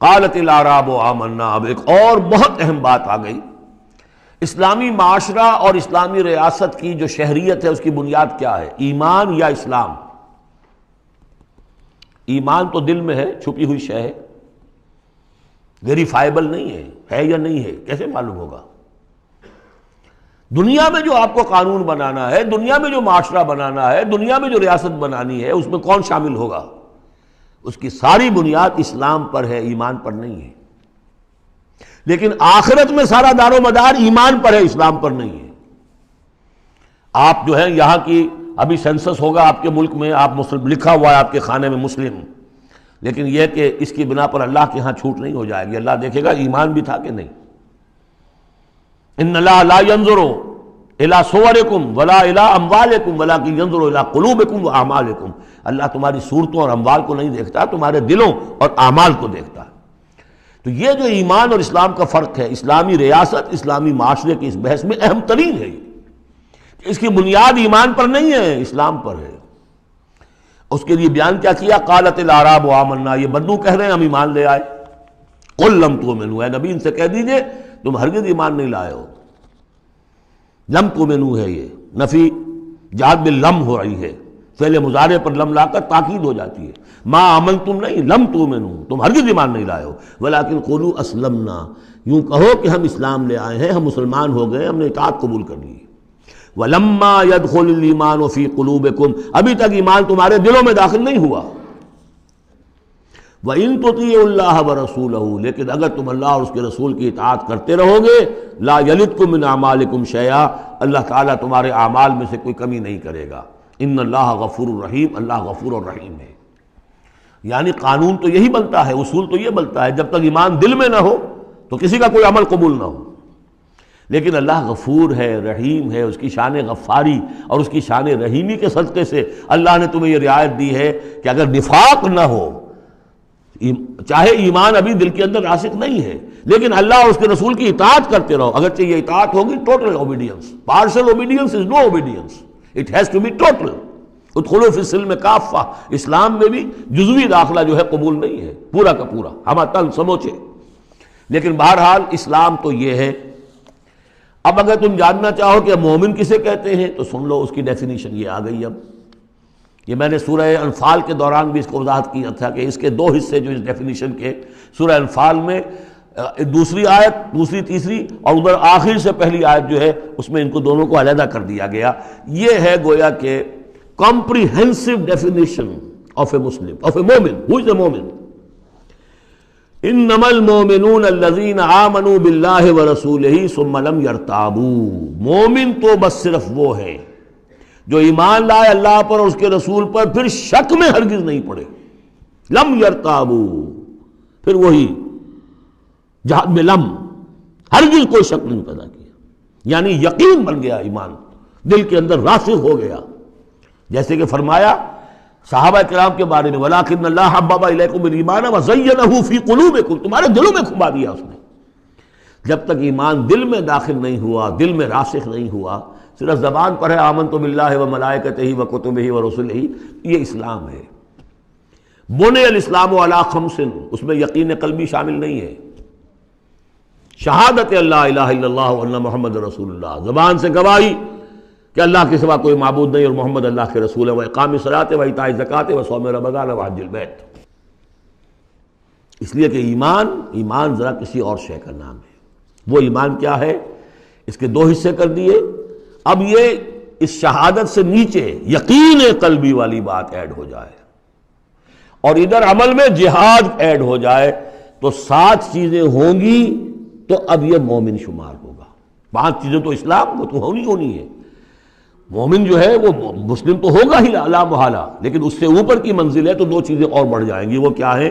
قالت الاعراب آمنا، اب ایک اور بہت اہم بات آ گئی. اسلامی معاشرہ اور اسلامی ریاست کی جو شہریت ہے اس کی بنیاد کیا ہے؟ ایمان یا اسلام؟ ایمان تو دل میں ہے، چھپی ہوئی شے ہے، ویریفائبل نہیں ہے یا نہیں ہے، کیسے معلوم ہوگا؟ دنیا میں جو آپ کو قانون بنانا ہے، دنیا میں جو معاشرہ بنانا ہے، دنیا میں جو ریاست بنانی ہے، اس میں کون شامل ہوگا؟ اس کی ساری بنیاد اسلام پر ہے، ایمان پر نہیں ہے۔ لیکن آخرت میں سارا دار و مدار ایمان پر ہے، اسلام پر نہیں ہے۔ آپ جو ہے یہاں کی ابھی سینسس ہوگا آپ کے ملک میں، آپ مسلم لکھا ہوا ہے آپ کے خانے میں مسلم، لیکن یہ کہ اس کی بنا پر اللہ کے ہاں چھوٹ نہیں ہو جائے گی، اللہ دیکھے گا ایمان بھی تھا کہ نہیں۔ ان اللہ لا ينظر الى صورکم ولا الى اموالکم ولکن ينظر الى قلوبکم واعمالکم، اللہ تمہاری صورتوں اور اموال کو نہیں دیکھتا، تمہارے دلوں اور اعمال کو دیکھتا ہے۔ تو یہ جو ایمان اور اسلام کا فرق ہے، اسلامی ریاست اسلامی معاشرے کی اس بحث میں اہم ترین ہے، اس کی بنیاد ایمان پر نہیں ہے، اسلام پر ہے۔ اس کے لیے بیان کیا کیا؟ قالت الاعراب آمنا، یہ بدو کہہ رہے ہیں ہم ایمان لے آئے۔ قل لم تؤمنوا، اے نبی ان سے کہہ دیجئے تم ہرگز ایمان نہیں لائے ہو۔ لم تؤمنوا ہے، یہ نفی جہاد میں لم ہو رہی ہے، فعل مضارع پر لم لا کر تاکید ہو جاتی ہے۔ ما آمنتم نہیں، لم تؤمنوا، تم ہرگز ایمان نہیں لائے ہو، ولکن قولوا اسلمنا، یوں کہو کہ ہم اسلام لے آئے ہیں، ہم مسلمان ہو گئے، ہم نے اطاعت قبول کر لی۔ وَلَمَّا يَدْخُلِ الْإِيمَانُ فِي قُلُوبِكُمْ، ابھی تک ایمان تمہارے دلوں میں داخل نہیں ہوا۔ وَإِن تُطِيعُوا اللَّهَ وَرَسُولَهُ، لیکن اگر تم اللہ اور اس کے رسول کی اطاعت کرتے رہو گے، لا يَلِدْكُم مِّنْ أَعْمَالِكُمْ شَيْئًا، اللہ تعالیٰ تمہارے اعمال میں سے کوئی کمی نہیں کرے گا۔ ان اللہ غفور الرحیم، اللہ غفور الرحیم ہے۔ یعنی قانون تو یہی بنتا ہے، اصول تو یہ بنتا ہے، جب تک ایمان دل میں نہ ہو تو کسی کا کوئی عمل قبول نہ ہو۔ لیکن اللہ غفور ہے، رحیم ہے، اس کی شان غفاری اور اس کی شان رحیمی کے صدقے سے اللہ نے تمہیں یہ رعایت دی ہے کہ اگر نفاق نہ ہو، چاہے ایمان ابھی دل کے اندر راسخ نہیں ہے، لیکن اللہ اور اس کے رسول کی اطاعت کرتے رہو، اگرچہ یہ اطاعت ہوگی total obedience, partial obedience is no obedience, it has to be total. ادخلوا فی السلم کافہ، اسلام میں بھی جزوی داخلہ جو ہے قبول نہیں ہے، پورا کا پورا ہم تن سموچے۔ لیکن بہرحال اسلام تو یہ ہے۔ اب اگر تم جاننا چاہو کہ مومن کسے کہتے ہیں تو سن لو، اس کی ڈیفینیشن یہ آ گئی۔ اب یہ میں نے سورہ انفال کے دوران بھی اس کو وضاحت کیا تھا کہ اس کے دو حصے جو اس ڈیفینیشن کے، سورہ انفال میں دوسری آیت، دوسری تیسری، اور ادھر آخر سے پہلی آیت جو ہے اس میں ان کو دونوں کو علیحدہ کر دیا گیا۔ یہ ہے گویا کہ comprehensive definition of a Muslim, of a مومن۔ Who is a مومن؟ انما المؤمنون الذين آمنوا بالله ورسوله ثم لم يرتابوا، مومن تو بس صرف وہ ہے جو ایمان لائے اللہ پر اور اس کے رسول پر، پھر شک میں ہرگز نہیں پڑے۔ لم يرتابوا، پھر وہی جہاد میں لم، ہرگز کوئی شک نہیں پیدا کیا، یعنی یقین بن گیا، ایمان دل کے اندر راسخ ہو گیا۔ جیسے کہ فرمایا صحابہ کرام کے بارے میں، وَلَٰكِنَّ اللَّهَ حَبَّبَ إِلَيْكُمُ الْإِيمَانَ وَزَيَّنَهُ فِي قُلُوبِكُمْ، تمہارے دلوں میں کھبا دیا اس نے۔ جب تک ایمان دل میں داخل نہیں ہوا، دل میں راسخ نہیں ہوا، صرف زبان پر ہے آمنت باللہ وملائکتہ وکتبہ ورسلہ، یہ اسلام ہے۔ بنی الاسلام علی خمس، اس میں یقین قلبی شامل نہیں ہے۔ شہادت اللہ الہ الا اللہ وان محمد رسول اللہ، زبان سے گواہی کہ اللہ کے سوا کوئی معبود نہیں اور محمد اللہ کے رسول ہے، وإقام الصلاۃ وإیتاء الزکوٰۃ وصوم رمضان وحج البیت۔ اس لیے کہ ایمان ذرا کسی اور شے کا نام ہے۔ وہ ایمان کیا ہے؟ اس کے دو حصے کر دیے۔ اب یہ اس شہادت سے نیچے یقین قلبی والی بات ایڈ ہو جائے اور ادھر عمل میں جہاد ایڈ ہو جائے تو 7 چیزیں ہوں گی تو اب یہ مومن شمار ہوگا۔ 5 چیزیں تو اسلام کو تو ہونی ہے۔ مومن جو ہے وہ مسلم تو ہوگا ہی لا محالہ، لیکن اس سے اوپر کی منزل ہے تو 2 چیزیں اور بڑھ جائیں گی۔ وہ کیا ہے؟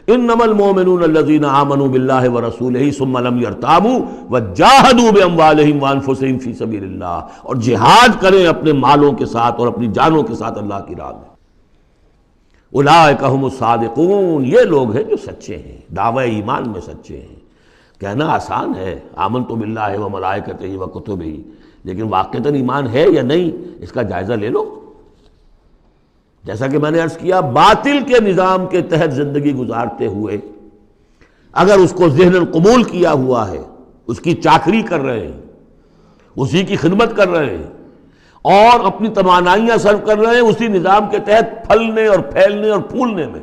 انما المؤمنون الذين آمنوا بالله ورسوله ثم لم يرتابوا وجاهدوا باموالهم وانفسهم في سبيل الله، اور جہاد کریں اپنے مالوں کے ساتھ اور اپنی جانوں کے ساتھ اللہ کی راہ میں۔ اولئک هم الصادقون، یہ لوگ ہیں جو سچے ہیں، دعوی ایمان میں سچے ہیں۔ کہنا آسان ہے آمنت باللہ وملائکتہ وکتبہ، لیکن واقعتاً ایمان ہے یا نہیں اس کا جائزہ لے لو۔ جیسا کہ میں نے عرض کیا، باطل کے نظام کے تحت زندگی گزارتے ہوئے اگر اس کو ذہناً قبول کیا ہوا ہے، اس کی چاکری کر رہے ہیں، اسی کی خدمت کر رہے ہیں اور اپنی توانائیاں صرف کر رہے ہیں اسی نظام کے تحت پھلنے اور پھیلنے اور پھولنے میں،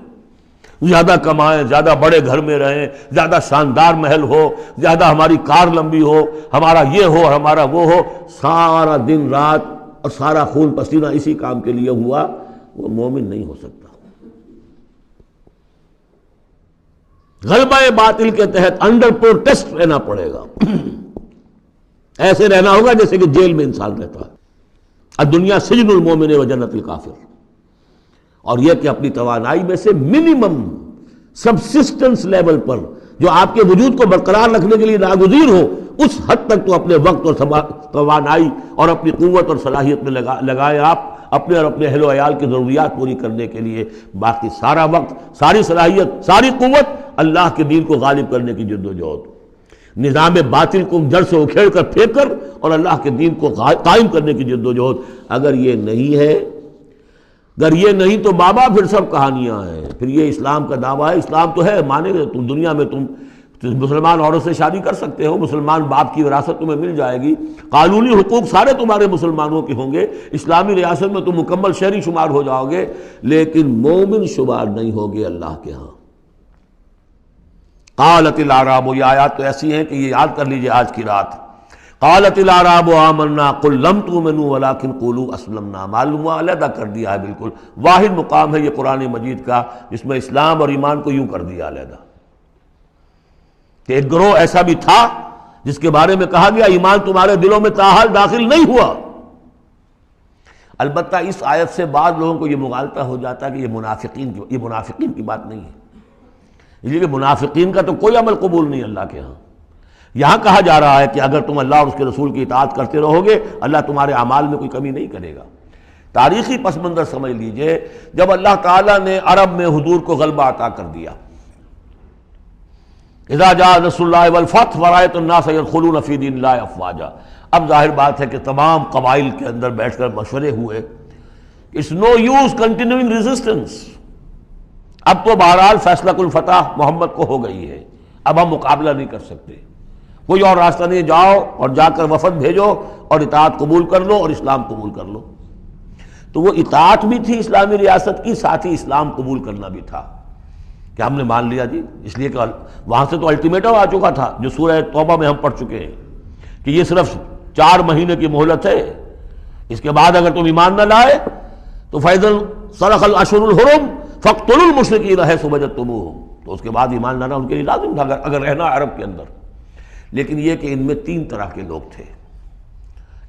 زیادہ کمائیں، زیادہ بڑے گھر میں رہیں، زیادہ شاندار محل ہو، زیادہ ہماری کار لمبی ہو، ہمارا یہ ہو، ہمارا وہ ہو، سارا دن رات اور سارا خون پسینہ اسی کام کے لیے ہوا، وہ مومن نہیں ہو سکتا۔ غلبہ باطل کے تحت انڈر پروٹیسٹ رہنا پڑے گا، ایسے رہنا ہوگا جیسے کہ جیل میں انسان رہتا ہے۔ الدنیا سجن المومن و جنت الکافر، اور یہ کہ اپنی توانائی میں سے منیمم سبسسٹنس لیول پر جو آپ کے وجود کو برقرار رکھنے کے لیے ناگزیر ہو، اس حد تک تو اپنے وقت اور توانائی اور اپنی قوت اور صلاحیت میں لگائیں آپ، اپنے اور اپنے اہل و عیال کی ضروریات پوری کرنے کے لیے۔ باقی سارا وقت، ساری صلاحیت، ساری قوت اللہ کے دین کو غالب کرنے کی جد و جہد، نظام باطل کو جڑ سے اکھیڑ کر پھینک کر اور اللہ کے دین کو قائم کرنے کی جد و جہد۔ اگر یہ نہیں ہے، اگر یہ نہیں تو بابا پھر سب کہانیاں ہیں، پھر یہ اسلام کا دعویٰ ہے۔ اسلام تو ہے، مانے گا تم دنیا میں تم مسلمان عورت سے شادی کر سکتے ہو، مسلمان باپ کی وراثت تمہیں مل جائے گی، قانونی حقوق سارے تمہارے مسلمانوں کے ہوں گے، اسلامی ریاست میں تم مکمل شہری شمار ہو جاؤ گے، لیکن مومن شمار نہیں ہوگے اللہ کے ہاں۔ قالت الاعراب، یہ آیات تو ایسی ہیں کہ یہ یاد کر لیجئے آج کی رات۔ قالت الاعراب آمنا قل لم تؤمنوا ولكن قولوا اسلمنا، معلوم ہوا علیحدہ کر دیا ہے، بالکل واحد مقام ہے یہ قرآن مجید کا جس میں اسلام اور ایمان کو یوں کر دیا علیحدہ، کہ ایک گروہ ایسا بھی تھا جس کے بارے میں کہا گیا ایمان تمہارے دلوں میں تاحال داخل نہیں ہوا۔ البتہ اس آیت سے بعض لوگوں کو یہ مغالطہ ہو جاتا ہے کہ یہ منافقین کی بات نہیں ہے، اس لیے کہ منافقین کا تو کوئی عمل قبول نہیں اللہ کے ہاں۔ یہاں کہا جا رہا ہے کہ اگر تم اللہ اور اس کے رسول کی اطاعت کرتے رہو گے، اللہ تمہارے اعمال میں کوئی کمی نہیں کرے گا۔ تاریخی پس منظر سمجھ لیجئے، جب اللہ تعالیٰ نے عرب میں حضور کو غلبہ عطا کر دیا، اذا جاء نصر اللہ والفتح ورأیت الناس يدخلون فی دین اللہ افواجا، اب ظاہر بات ہے کہ تمام قبائل کے اندر بیٹھ کر مشورے ہوئے، it's no use continuing resistance, اب تو بہرحال فیصلہ کل فتح محمد کو ہو گئی ہے، اب ہم مقابلہ نہیں کر سکتے، کوئی اور راستہ نہیں، جاؤ اور جا کر وفد بھیجو اور اطاعت قبول کر لو اور اسلام قبول کر لو۔ تو وہ اطاعت بھی تھی اسلامی ریاست کی، ساتھ ہی اسلام قبول کرنا بھی تھا کہ ہم نے مان لیا جی، اس لیے کہ وہاں سے تو الٹیمیٹم آ چکا تھا جو سورہ توبہ میں ہم پڑھ چکے ہیں کہ یہ صرف 4 مہینے کی مہلت ہے، اس کے بعد اگر تم ایمان نہ لائے تو فَإِذَا انْسَلَخَ الْأَشْهُرُ الْحُرُمُ فَاقْتُلُوا الْمُشْرِكِينَ حَيْثُ وَجَدتُّمُوهُمْ، تو اس کے بعد ایمان لانا ان کے لیے لازم تھا اگر رہنا عرب کے اندر۔ لیکن یہ کہ ان میں 3 طرح کے لوگ تھے،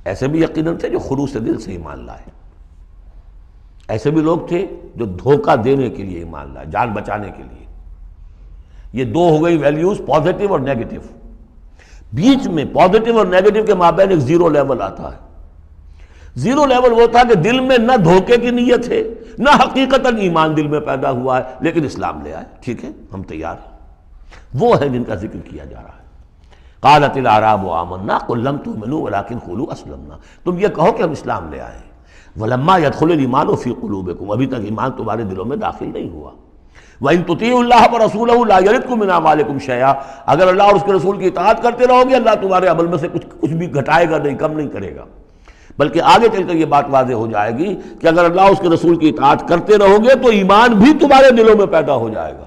ایسے بھی یقیناً تھے جو خلوص دل سے ایمان لائے، ایسے بھی لوگ تھے جو دھوکہ دینے کے لیے ایمان لائے، جان بچانے کے لیے۔ یہ 2 ہو گئی ویلیوز، پازیٹیو اور نیگیٹو۔ بیچ میں پازیٹیو اور نیگیٹو کے مابین ایک زیرو لیول آتا ہے۔ زیرو لیول وہ تھا کہ دل میں نہ دھوکے کی نیت ہے، نہ حقیقتاً ایمان دل میں پیدا ہوا ہے، لیکن اسلام لے آئے، ٹھیک ہے ہم تیار ہیں، وہ ہے جن کا ذکر کیا جا رہا ہے۔ قالت الاعراب آمنا قل لم تؤمنوا ولكن قولوا اسلمنا، تم یہ کہو کہ ہم اسلام لے آئے، ولما يدخل الايمان في قلوبكم، ابھی تک ایمان تمہارے دلوں میں داخل نہیں ہوا۔ وَإِن تُطِيعُوا اللَّهَ وَرَسُولَهُ لَا يَلِدْكُم مِّنْ أَعْمَالِكُم شَيْئًا، اگر اللہ اور اس کے رسول کی اطاعت کرتے رہو گے اللہ تمہارے عمل میں سے کچھ بھی گھٹائے گا نہیں، کم نہیں کرے گا، بلکہ آگے چل کر یہ بات واضح ہو جائے گی کہ اگر اللہ اور اس کے رسول کی اطاعت کرتے رہو گے تو ایمان بھی تمہارے دلوں میں پیدا ہو جائے گا،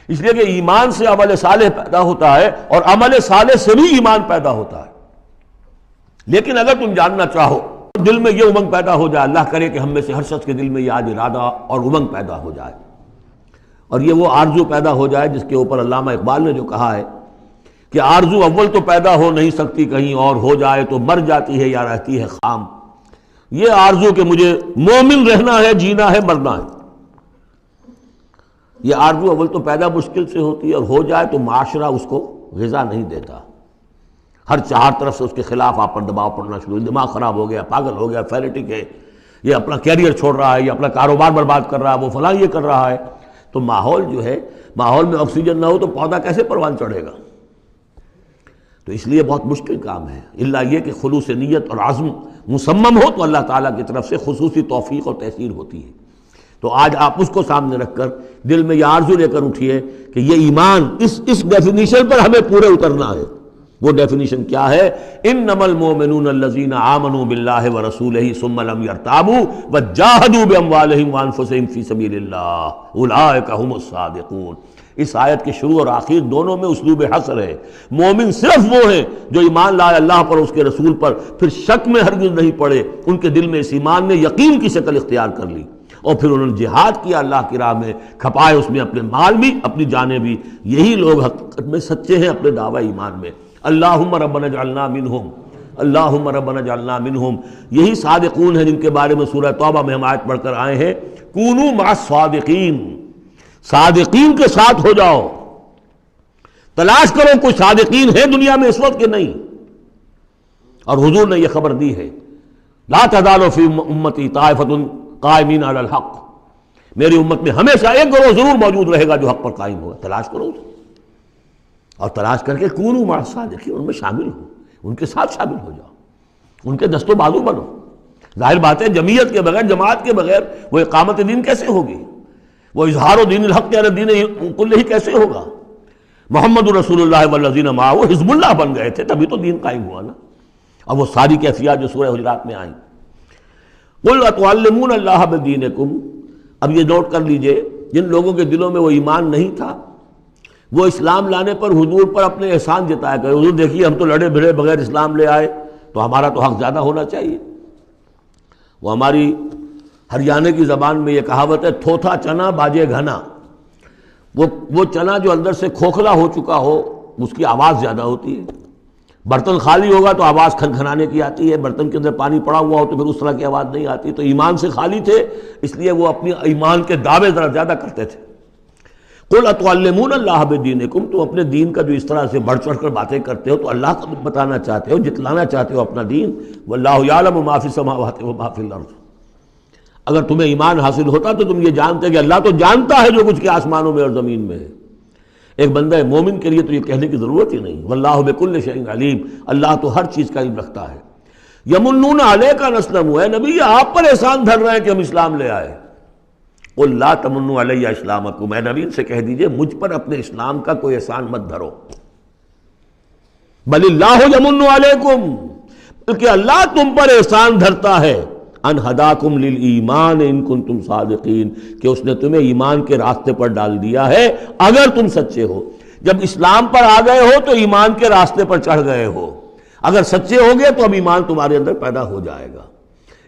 اس لیے کہ ایمان سے عمل صالح پیدا ہوتا ہے اور عمل صالح سے بھی ایمان پیدا ہوتا ہے۔ لیکن اگر تم جاننا چاہو دل میں یہ امنگ پیدا ہو جائے، اللہ کرے کہ ہم میں سے ہر شخص کے دل میں یہ آج ارادہ اور امنگ پیدا ہو جائے، اور یہ وہ آرزو پیدا ہو جائے جس کے اوپر علامہ اقبال نے جو کہا ہے کہ آرزو اول تو پیدا ہو نہیں سکتی کہیں اور، ہو جائے تو مر جاتی ہے یا رہتی ہے خام، یہ آرزو کہ مجھے مومن رہنا ہے، جینا ہے، مرنا ہے، یہ آرزو اول تو پیدا مشکل سے ہوتی ہے، اور ہو جائے تو معاشرہ اس کو غذا نہیں دیتا، ہر 4 طرف سے اس کے خلاف آپ پر دباؤ پڑنا شروع، دماغ خراب ہو گیا، پاگل ہو گیا، فینیٹک ہے، یہ اپنا کیریئر چھوڑ رہا ہے، یہ اپنا کاروبار برباد کر رہا ہے، وہ فلاں یہ کر رہا ہے، تو ماحول جو ہے، ماحول میں آکسیجن نہ ہو تو پودا کیسے پروان چڑھے گا؟ تو اس لیے بہت مشکل کام ہے، الا یہ کہ خلوص نیت اور عزم مصمم ہو تو اللہ تعالیٰ کی طرف سے خصوصی توفیق اور تحصیل ہوتی ہے۔ تو آج آپ اس کو سامنے رکھ کر دل میں یہ آرزو لے کر اٹھیے کہ یہ ایمان اس ڈیفینیشن پر ہمیں پورے اترنا ہے، وہ ڈیفینیشن کیا ہے؟ انما المؤمنون الذین آمنوا باللہ ورسولہ ثم لم یرتابوا وجاہدوا باموالہم وانفسہم فی سبیل اللہ اولئک هم الصادقون۔ اس آیت کے شروع اور آخر دونوں میں اسلوب حصر ہے۔ مومن صرف وہ ہیں جو ایمان لائے اللہ پر، اس کے رسول پر، پھر شک میں ہرگز نہیں پڑے، ان کے دل میں اس ایمان نے یقین کی شکل اختیار کر لی، اور پھر انہوں نے جہاد کیا اللہ کی راہ میں، کھپائے اس میں اپنے مال بھی اپنی جانیں بھی۔ یہی لوگ حقیقت میں سچے ہیں اپنے دعوی ایمان میں۔ اللہم ربنا اجعلنا منہم، اللہم ربنا اجعلنا منہم، یہی صادقون ہیں جن کے بارے میں سورہ توبہ میں ہم آیت پڑھ کر آئے ہیں، کونوا مع الصادقین، صادقین کے ساتھ ہو جاؤ۔ تلاش کرو کوئی صادقین ہے دنیا میں اس وقت کہ نہیں، اور حضور نے یہ خبر دی ہے، لا تزال فی امتی طائفۃ قائمین علی الحق، میری امت میں ہمیشہ ایک گروہ ضرور موجود رہے گا جو حق پر قائم ہوگا۔ تلاش کرو اسے، اور تلاش کر کے کونوا مع الصادقین، ان میں شامل ہو، ان کے ساتھ شامل ہو جاؤ، ان کے دست و بازو بنو۔ ظاہر بات ہے جمعیت کے بغیر، جماعت کے بغیر وہ اقامت دین کیسے ہوگی؟ وہ اظہار و دین الحق علی دین کلہ کیسے ہوگا؟ محمد رسول اللہ والذین معہ حزب اللہ بن گئے تھے، تبھی تو دین قائم ہوا نا۔ اب وہ ساری کیفیات جو سورہ حجرات میں آئیں، قل اتعلمون اللہ بدینکم، اب یہ نوٹ کر لیجئے، جن لوگوں کے دلوں میں وہ ایمان نہیں تھا، وہ اسلام لانے پر حضور پر اپنے احسان جتایا کرے، حضور دیکھیے ہم تو لڑے بھڑے بغیر اسلام لے آئے، تو ہمارا تو حق زیادہ ہونا چاہیے۔ وہ ہماری ہریانے کی زبان میں یہ کہاوت ہے، تھوتھا چنا باجے گھنا، وہ چنا جو اندر سے کھوکھلا ہو چکا ہو اس کی آواز زیادہ ہوتی ہے، برتن خالی ہوگا تو آواز کھنکھنانے کی آتی ہے، برتن کے اندر پانی پڑا ہوا ہو تو پھر اس طرح کی آواز نہیں آتی۔ تو ایمان سے خالی تھے، اس لیے وہ اپنی ایمان کے دعوے ذرا زیادہ کرتے تھے۔ قل اتعلمون اللہ بدینکم، تم اپنے دین کا جو اس طرح سے بڑھ چڑھ کر باتیں کرتے ہو تو اللہ کو بتانا چاہتے ہو، جتلانا چاہتے ہو اپنا دین، واللہ یعلم ما فی السماوات وما فی الارض۔ اگر تمہیں ایمان حاصل ہوتا تو تم یہ جانتے کہ اللہ تو جانتا ہے جو کچھ کے آسمانوں میں اور زمین میں ہے۔ ایک بندہ مومن کے لیے تو یہ کہنے کی ضرورت ہی نہیں، واللہ بکل شیء علیم، اللہ تو ہر چیز کا علم رکھتا ہے۔ یمنون علیک ان اسلموا، اے نبی آپ پر احسان دھر رہے ہیں کہ ہم اسلام لے آئے۔ قل لا تمنوا علی اسلامکم، اے نبی سے کہہ دیجئے مجھ پر اپنے اسلام کا کوئی احسان مت دھرو، بل اللہ یمن علیکم، بلکہ اللہ تم پر احسان دھرتا ہے، ان ہداکم للایمان ان کنتم صادقین، کہ اس نے تمہیں ایمان کے راستے پر ڈال دیا ہے اگر تم سچے ہو۔ جب اسلام پر آ گئے ہو تو ایمان کے راستے پر چڑھ گئے ہو، اگر سچے ہو گے تو اب ایمان تمہارے اندر پیدا ہو جائے گا۔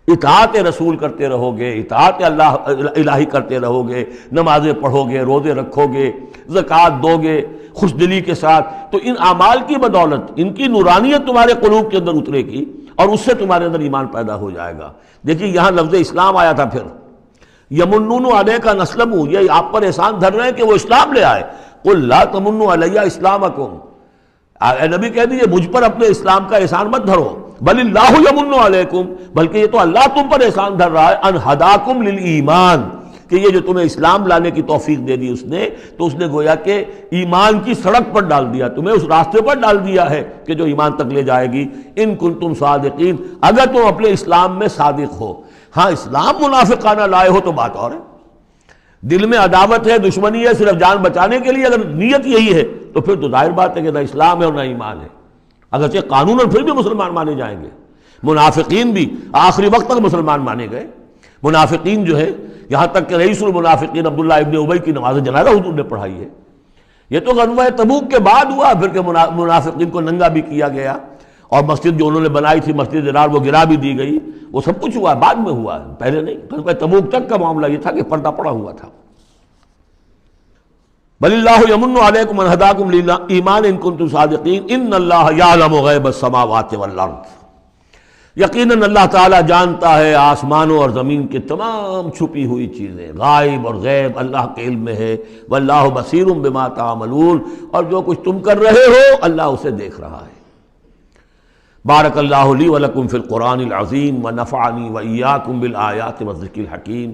اطاعت رسول کرتے رہو گے، اطاعت اللہ الہی کرتے رہو گے، نمازیں پڑھو گے، روزے رکھو گے، زکوٰۃ دو گے خوش دلی کے ساتھ، تو ان اعمال کی بدولت ان کی نورانیت تمہارے قلوب کے اندر اترے گی اور اس سے تمہارے اندر ایمان پیدا ہو جائے گا۔ دیکھیے یہاں لفظ اسلام آیا تھا، پھر یمنون علیک ان اسلموا، یہ آپ پر احسان دھر رہے ہیں کہ وہ اسلام لے آئے۔ قل لا تمنوا علی اسلامکم، اے نبی کہہ دیجیے مجھ پر اپنے اسلام کا احسان مت دھرو، بل اللہ یمن علیکم، بلکہ یہ تو اللہ تم پر احسان دھر رہا ہے، ان ہداکم للایمان، کہ یہ جو تمہیں اسلام لانے کی توفیق دے دی اس نے، تو اس نے گویا کہ ایمان کی سڑک پر ڈال دیا، تمہیں اس راستے پر ڈال دیا ہے کہ جو ایمان تک لے جائے گی۔ ان کنتم صادقین، اگر تم اپنے اسلام میں صادق ہو۔ ہاں اسلام منافقانہ لائے ہو تو بات اور ہے، دل میں عداوت ہے، دشمنی ہے، صرف جان بچانے کے لیے اگر نیت یہی ہے تو پھر تو ظاہر بات ہے کہ نہ اسلام ہے اور نہ ایمان ہے، اگرچہ قانون اور پھر بھی مسلمان مانے جائیں گے۔ منافقین بھی آخری وقت تک مسلمان مانے گئے۔ منافقین جو ہے، یہاں تک کہ رئیس المنافقین عبداللہ ابن ابی کی نماز جنازہ حضور نے پڑھائی ہے۔ یہ تو غزوہ تبوک کے بعد ہوا، پھر کہ منافقین کو ننگا بھی کیا گیا، اور مسجد جو انہوں نے بنائی تھی مسجد درار وہ گرا بھی دی گئی، وہ سب کچھ ہوا، بعد میں ہوا، پہلے نہیں۔ غزوہ تبوک تک کا معاملہ یہ تھا کہ پردہ پڑا ہوا تھا۔ بل اللہ یمن علیکم ان ہداکم للایمان ان کنتم صادقین ان اللہ یعلم غیب السماوات والارض، یقیناً اللہ تعالیٰ جانتا ہے آسمانوں اور زمین کی تمام چھپی ہوئی چیزیں، غائب اور غیب اللہ کے علم میں ہے۔ واللہ بصیر بما تعملون، اور جو کچھ تم کر رہے ہو اللہ اسے دیکھ رہا ہے۔ بارک اللہ لی ولکم فی القرآن العظیم ونفعنی وإیاکم بالآیات والذکر الحکیم۔